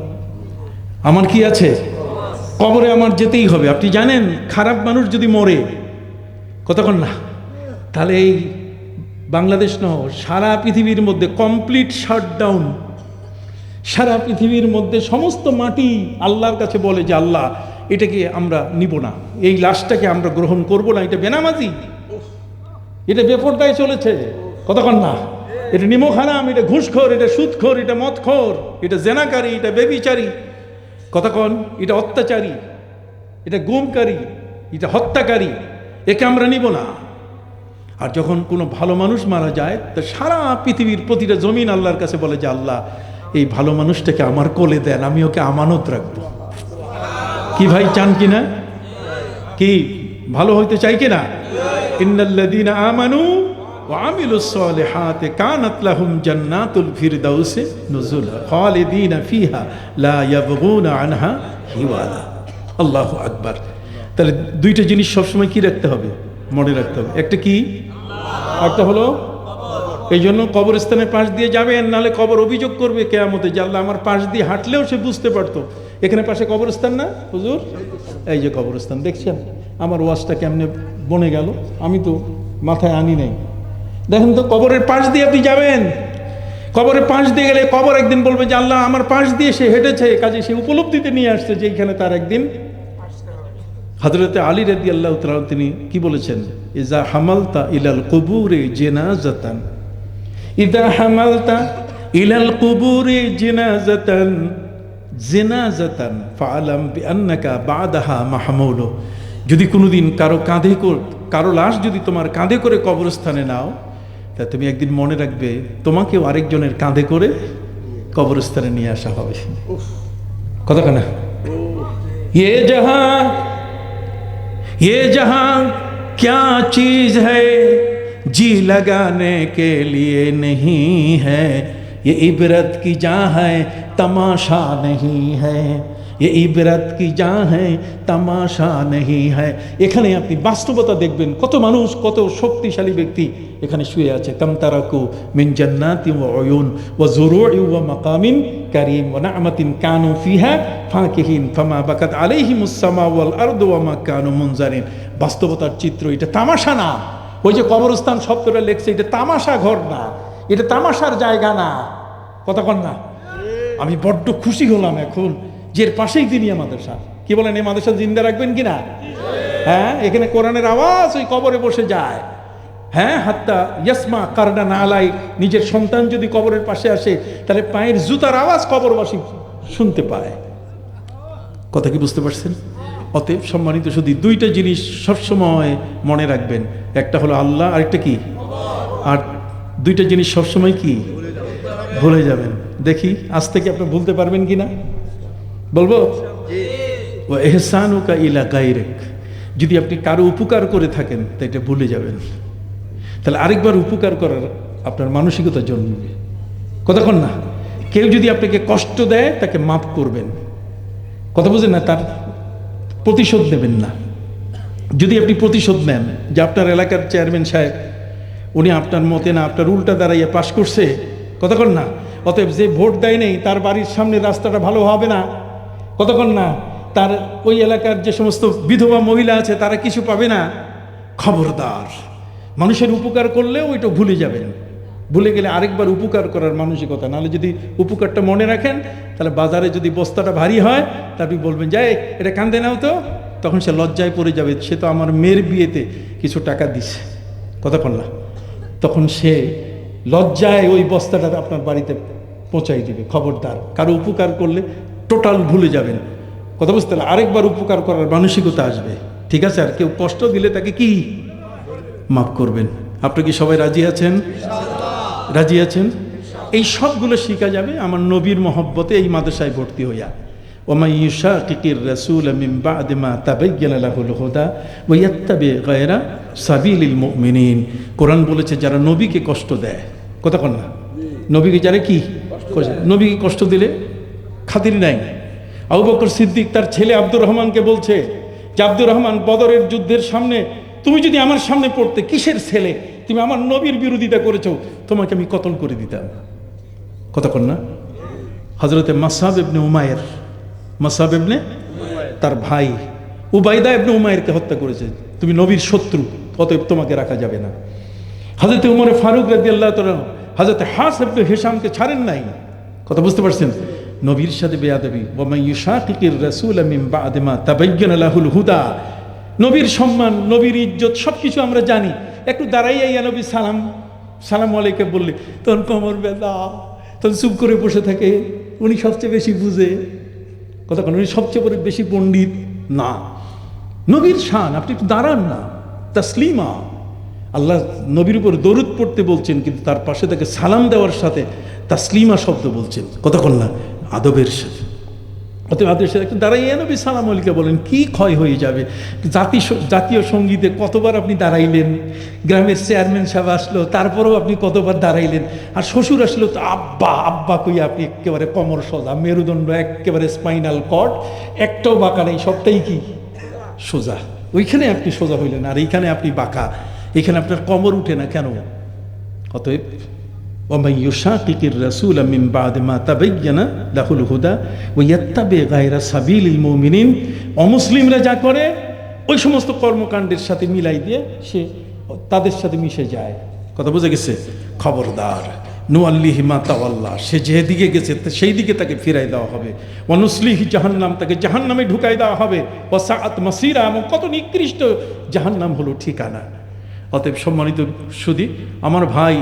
আমার কি আছে? কবরে আমার যেতেই হবে। আপনি জানেন খারাপ মানুষ যদি মরে, কথা কন না, তাহলে এই বাংলাদেশ নয়, সারা পৃথিবীর মধ্যে কমপ্লিট শাটডাউন। সারা পৃথিবীর মধ্যে সমস্ত মাটি আল্লাহর কাছে বলে যে আল্লাহ, এটাকে আমরা নিব না, এই লাশটাকে আমরা গ্রহণ করব না, এটা বেনামাজি, এটা বেপরদায় চলেছে, কতক্ষণ না, এটা নিমখানাম, এটা ঘুষখোর, এটা সুদখোর, এটা মদখোর, এটা জেনাকারী, এটা বেবিচারী, কতক্ষণ, এটা অত্যাচারী, এটা গুমকারী, এটা হত্যাকারী, একে আমরা নিব না। আর যখন কোনো ভালো মানুষ মারা যায়, তো সারা পৃথিবীর প্রতিটা জমিন আল্লাহর কাছে বলে যে আল্লাহ, এই ভালো মানুষটাকে আমার কোলে দেন, আমি ওকে আমানত রাখবো। কি ভাই, চান কিনা? কি ভালো হইতে চাই কিনা? ইন্নাল্লাযীনা আমানু ওয়া আমিলুস সালিহাতি কানাত লাহুম জান্নাতুল ফিরদাউসি নুজুলা খালিদিনা ফিহা লা ইয়াবগুনা আনহা হিওয়ালা। আল্লাহু আকবার। তাহলে দুইটা জিনিস সবসময় কি রাখতে হবে, মনে রাখতে হবে। একটা কি, একটা হলো, এই জন্য কবরস্থানের পাশ দিয়ে যাবেন, নাহলে কবর অভিযোগ করবে কিয়ামতে যে আল্লাহ আমার পাশ দিয়ে হাঁটলেও সে বুঝতে পারতো এখানে পাশে কবরস্থান না হুজুর, এই যে কবরস্থান দেখছেন, আমার ওয়াজটা কেমনে বনে গেল, আমি তো মাথায় আনি নাই। দেখেন তো, কবরের পাশ দিয়ে আপনি যাবেন, কবরের পাশ দিয়ে গেলে কবর একদিন বলবে যে আল্লাহ আমার পাশ দিয়ে সে হেঁটেছে, কাজে সে উপলব্ধিতে নিয়ে আসছে যে এইখানে তার একদিন। হযরতে আলী রাদিয়াল্লাহু তাআলা তিনি কি বলেছেন, ইজা হামালতা ইলাল কুবুরে জিনাজাতান, ইজা হামালতা ইলাল কুবুরে জিনাজাতান জিনাজাতান ফাআলাম বিআন্নাকা বাদাহা মাহমুল। যদি কোনোদিন কারো লাশ যদি তোমার কাঁধে করে কবরস্থানে নাও, তা তুমি একদিন মনে রাখবে তোমাকেও আরেকজনের কাঁধে করে কবরস্থানে নিয়ে আসা হবে। কথা না, ये जहां क्या चीज है जी लगाने के लिए नहीं है, ये इबरत की जहाँ है तमाशा नहीं है, ये इबरत की जहाँ है तमाशा नहीं है। এখানে আপনি বাস্তবতা দেখবেন, কত মানুষ, কত শক্তিশালী ব্যক্তি এখানে শুয়ে আছে। কাম তারাকু মিন জান্নাতিন ওয়া উয়ুন ওয়া যুরু'in ওয়া মাকামিন কারীম ওয়া না'মাতিন কানু ফিহা ফাকিহিন ফামা বাকাত আলাইহিমুস সামা ওয়াল আরদু ওয়া মা কানু মুনজারিন। বাস্তবতার চিত্র, এটা তামাশা না। ওই যে কবরস্থান শব্দটা লেখছে, এটা তামাশা ঘর না, এটা তামাশার জায়গা না। কথা কন না? আমি বড্ড খুশি হলাম এখন যে এর পাশেই তিনি মাদ্রাসা। কি বলেন, এই মাদ্রাসা জিন্দা রাখবেন কিনা? হ্যাঁ, এখানে কোরআনের আওয়াজ ওই কবরে বসে যায়। হ্যাঁ, হাত্তা ইয়াসমা কারনা নালাই, নিজের সন্তান যদি কবরের পাশে আসে তাহলে পায়ের জুতার আওয়াজ কবরবাসী শুনতে পায়। কথা কি বুঝতে পারছেন? অতএব সম্মানিত শুধু দুইটা জিনিস সবসময় মনে রাখবেন, একটা হলো আল্লাহ, আরেকটা কি, আর দুইটা জিনিস সবসময় কি ভুলে যাবেন। দেখি আজ থেকে আপনি ভুলতে পারবেন কিনা, বলবো। ও এহসানুকা ইলা গায়রিক, যদি আপনি কারো উপকার করে থাকেন তা এটা ভুলে যাবেন, তাহলে আরেকবার উপকার করার আপনার মানসিকতা জন্মবে। কতক্ষণ না, কেউ যদি আপনাকে কষ্ট দেয় তাকে মাফ করবেন। কথা বুঝেন না, তার প্রতিশোধ নেবেন না। যদি আপনি প্রতিশোধ নেন যে আপনার এলাকার চেয়ারম্যান সাহেব উনি আপনার মতে না, আপনার উল্টা দাঁড়াইয়া পাশ করছে, কতক্ষণ না, অতএব যে ভোট দেয় নেই তার বাড়ির সামনে রাস্তাটা ভালো হবে না, কতক্ষণ না, তার ওই এলাকার যে সমস্ত বিধবা মহিলা আছে তারা কিছু পাবে না। খবরদার, মানুষের উপকার করলেও ওইটা ভুলে যাবেন। ভুলে গেলে আরেকবার উপকার করার মানসিকতা, নাহলে যদি উপকারটা মনে রাখেন তাহলে বাজারে যদি বস্তাটা ভারী হয় তা আপনি বলবেন যে এটা কাঁদে নাও তো, তখন সে লজ্জায় পড়ে যাবে, সে তো আমার মেয়ের বিয়েতে কিছু টাকা দিছে, কতক্ষণ না, তখন সে লজ্জায় ওই বস্তাটা আপনার বাড়িতে পৌঁছাই দিবে। খবরদার, কারো উপকার করলে টোটাল ভুলে যাবেন। কথা বুঝতে পারলে আরেকবার উপকার করার মানসিকতা আসবে, ঠিক আছে? আর কেউ কষ্ট দিলে তাকে কি মাফ করবেন। আপনি কি সবাই রাজি আছেন? রাজি আছেন? এই সবগুলো শিখা যাবে আমার নবীর মহব্বতে এই মাদ্রাসায় ভর্তি হইয়া। ওমা ইউশাকিকির রাসূল মিন বা'দি মা তাবায়্যানা লাহুল হুদা ওয়া ইয়াত্তাবি গায়রা সাবিলিল মুমিনিন। কোরআন বলেছে যারা নবীকে কষ্ট দেয়, কথা কন না, নবীকে যারা কি নবীকে কষ্ট দিলে খাতির নাই। আবু বকর সিদ্দিক তার ছেলে আব্দুর রহমানকে বলছে যে আব্দুর রহমান, বদরের যুদ্ধের সামনে তুমি যদি আমার সামনে পড়তে, কিসের ছেলে, তুমি আমার নবীর বিরোধিতা করেছো, তোমাকে আমি কতল করে দিতাম। কথা কন না? হযরতে মাসআব ইবনে উমাইর, মাসআব ইবনে তার ভাই উবাইদা ইবনে উমাইরকে হত্যা করেছে, তুমি নবীর শত্রু, অতএব তোমাকে রাখা যাবে না। হযরতে উমর ফারুক রাদিয়াল্লাহু তাআলা হযরতে হাস ইবনে হিশামকে ছাড়েন নাই। কথা বুঝতে পারছেন? নবীর সাথে বেয়াদবি। ওয়া মান ইউশাকিকির রাসূল মিন বা'দি মা তাবায়্যানা লাহুল হুদা। নবীর সম্মান, নবীর ইজ্জত সবকিছু আমরা জানি। একটু দাঁড়াইয়া ইয়া নবী সালাম আলাইকুম বললে তখন কোমর ব্যথা, তখন চুপ করে বসে থাকে। উনি সবচেয়ে বেশি বুঝে, কথা কেন, উনি সবচেয়ে বেশি পণ্ডিত না। নবীর শান, আপনি একটু দাঁড়ান না। তাসলিমা, আল্লাহ নবীর উপর দরুদ পড়তে বলছেন, কিন্তু তার পাশে তাকে সালাম দেওয়ার সাথে তাসলিমা শব্দ বলছেন, কতক্ষণ না, আদবের সাথে। অতএব আদেশে একটু দাঁড়াইয়া নবী সালাম আলাইকে বলেন, কি ক্ষয় হয়ে যাবে? জাতীয় সঙ্গীতে কতবার আপনি দাঁড়াইলেন, গ্রামের চেয়ারম্যান সাহেব আসলো তারপরেও আপনি কতবার দাঁড়াইলেন, আর শ্বশুর আসলো তো আব্বা আব্বা কইয়া আপনি একেবারে কমর সোজা, মেরুদণ্ড একেবারে স্পাইনাল কর্ড একটাও বাঁকা নেই, সবটাই কি সোজা। ওইখানে আপনি সোজা হইলেন, আর এইখানে আপনি বাঁকা, এখানে আপনার কমর উঠে না কেন? অতএব ومن يشاقق الرسول من بعد ما تبين له الهدى ويتبع غير سبيل المؤمنين, অমুসলিমরা যা করে ওই সমস্ত কর্মকাণ্ডের সাথে মিলাই দিয়ে সে তাদের সাথে মিশে যায়। কথা বুঝে গেছে? খবরদার, নুআল্লিহি মা তাওয়াল্লা, সে যেদিকে গেছে সেই দিকে তাকে ফিরাই দেওয়া হবে। ওয়ানুসলিহি জাহান্নাম, তাকে জাহান্নামে ঢুকাই দেওয়া হবে। ওয়াসাআত মাসিরা, এবং কত নিকৃষ্ট জাহান্নাম হলো ঠিকানা। অতএব সম্মানিত সুধী, আমার ভাই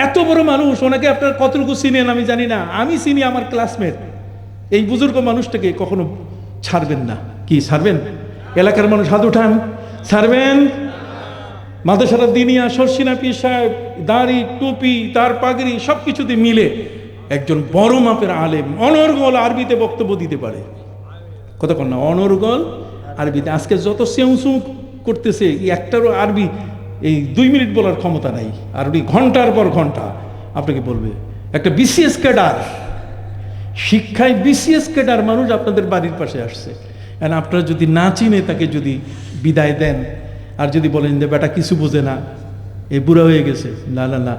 এত বড় মানুষ, ওনাকে আপনার কতটুকু চিনেন আমি জানি না, আমি চিনি আমার ক্লাসমেট। এই বুজুর্গ মানুষটাকে কখনো ছাড়বেন না। কি ছাড়বেন? এলাকার মানুষ হাত উঠান, ছাড়বেন? মাদ্রাসার দিনিয়া শর্ষিনা পীর সাহেব, দাড়ি টুপি তার পাগড়ি সব কিছুতে মিলে একজন বড় মাপের আলেম, অনর্গল আরবিতে বক্তব্য দিতে পারে। কতক্ষণ না অনর্গল আরবিতে, আজকে যত সেউসু করতেছে একটারও আরবি এই 2 মিনিট বলার ক্ষমতা নাই, আর উনি ঘন্টার পর ঘন্টা আপনাকে বলবে। একটা বিসিএস ক্যাডার, শিক্ষায় বিসিএস ক্যাডার মানুষ আপনাদের বাড়ির পাশে আসছে, আর আপনারা যদি না চিনে তাকে যদি বিদায় দেন, আর যদি বলেন যে বেটা কিছু বোঝে না, এ বুড়া হয়ে গেছে, না না না,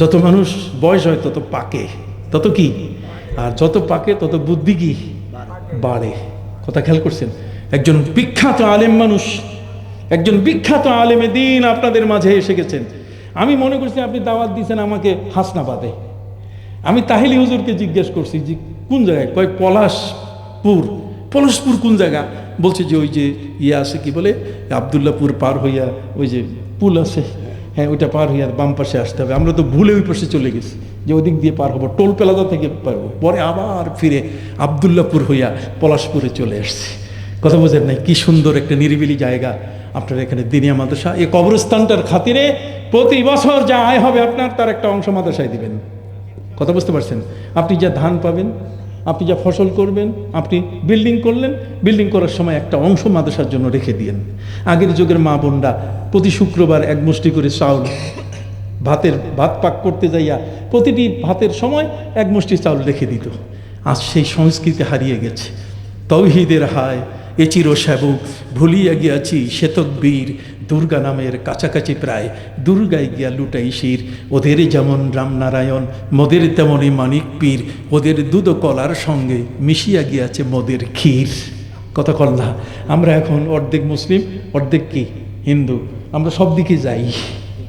যত মানুষ বয়স হয় তত পাকে, তত কি, আর যত পাকে তত বুদ্ধি কি বাড়ে। কথা খেয়াল করছেন? একজন বিখ্যাত আলেম মানুষ, একজন বিখ্যাত আলেমে দিন আপনাদের মাঝে এসে গেছেন। আমি মনে করছি আপনি দাওয়াত দিয়েছেন আমাকে হাসনাবাদে। আমি তাহিলি হুজুরকে জিজ্ঞেস করছি যে কোন জায়গায়, কয় পলাশপুর। পলাশপুর কোন জায়গা? বলছে যে ওই যে ইয়ে আছে কি বলে আবদুল্লাপুর পার হইয়া ওই যে পুল আছে, হ্যাঁ ওইটা পার হইয়া বাম পাশে আসতে হবে। আমরা তো ভুলে ওই পাশে চলে গেছি যে ওই দিক দিয়ে পার হবো, টোল প্লাজা থেকে পারবো, পরে আবার ফিরে আবদুল্লাপুর হইয়া পলাশপুরে চলে আসছে। কথা বোঝেন নাই? কি সুন্দর একটা নিরিবিলি জায়গা আপনার এখানে দিনিয়া মাদ্রাসা। এই কবরস্থানটার খাতিরে প্রতি বছর যা আয় হবে আপনার, তার একটা অংশ মাদ্রাসায় দিবেন। কথা বুঝতে পারছেন? আপনি যা ধান পাবেন, আপনি যা ফসল করবেন, আপনি বিল্ডিং করলেন, বিল্ডিং করার সময় একটা অংশ মাদ্রাসার জন্য রেখে দিয়েন। আগের যুগের মা বোনরা প্রতি শুক্রবার এক মুষ্টি করে চাউল, ভাত পাক করতে যাইয়া প্রতিটি ভাতের সময় এক মুষ্টি চাউল রেখে দিত। আজ সেই সংস্কৃতি হারিয়ে গেছে। তৌহিদের হায় এ চির সেবক, ভুলিয়া গিয়াছি শ্বেতবীর, দুর্গা নামের কাছাকাছি প্রায়, দুর্গায় গিয়া লুটাই শির। ওদের যেমন রামনারায়ণ, মোদের তেমনই মানিক পীর, ওদের দুধ কলার সঙ্গে মিশিয়া গিয়াছে মোদের ক্ষীর। কথা কল্লা, আমরা এখন অর্ধেক মুসলিম অর্ধেক কি হিন্দু, আমরা সব দিকে যাই।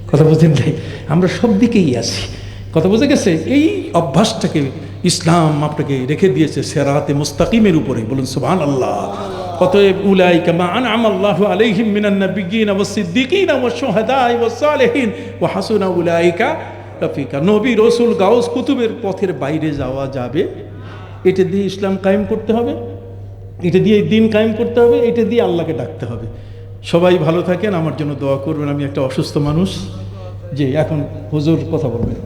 কথা বুঝেন নাই? আমরা সব দিকেই আছি। কথা বুঝে গেছে? এই অভ্যাসটাকে ইসলাম আপনাকে রেখে দিয়েছে সিরাতে মুস্তাকিমের উপরে। বলুন সুবহানাল্লাহ। অতএব উলাইকা মা আনআমাল্লাহু আলাইহিম মিনান নাবিয়্যিনা ওয়াস সিদ্দিকিনা ওয়াস শুহাদাই ওয়াস সালিহিন ওয়া হাসুনা উলাইকা রাফিকা। নবী রাসূল গাউস কুতুবের পথের বাইরে যাওয়া যাবে? এটা দিয়ে ইসলাম কায়েম করতে হবে, এটা দিয়ে দিন কায়েম করতে হবে, এটা দিয়ে আল্লাহকে ডাকতে হবে। সবাই ভালো থাকেন, আমার জন্য দোয়া করবেন। আমি একটা অসুস্থ মানুষ, যে এখন হুজুর কথা বলবেন।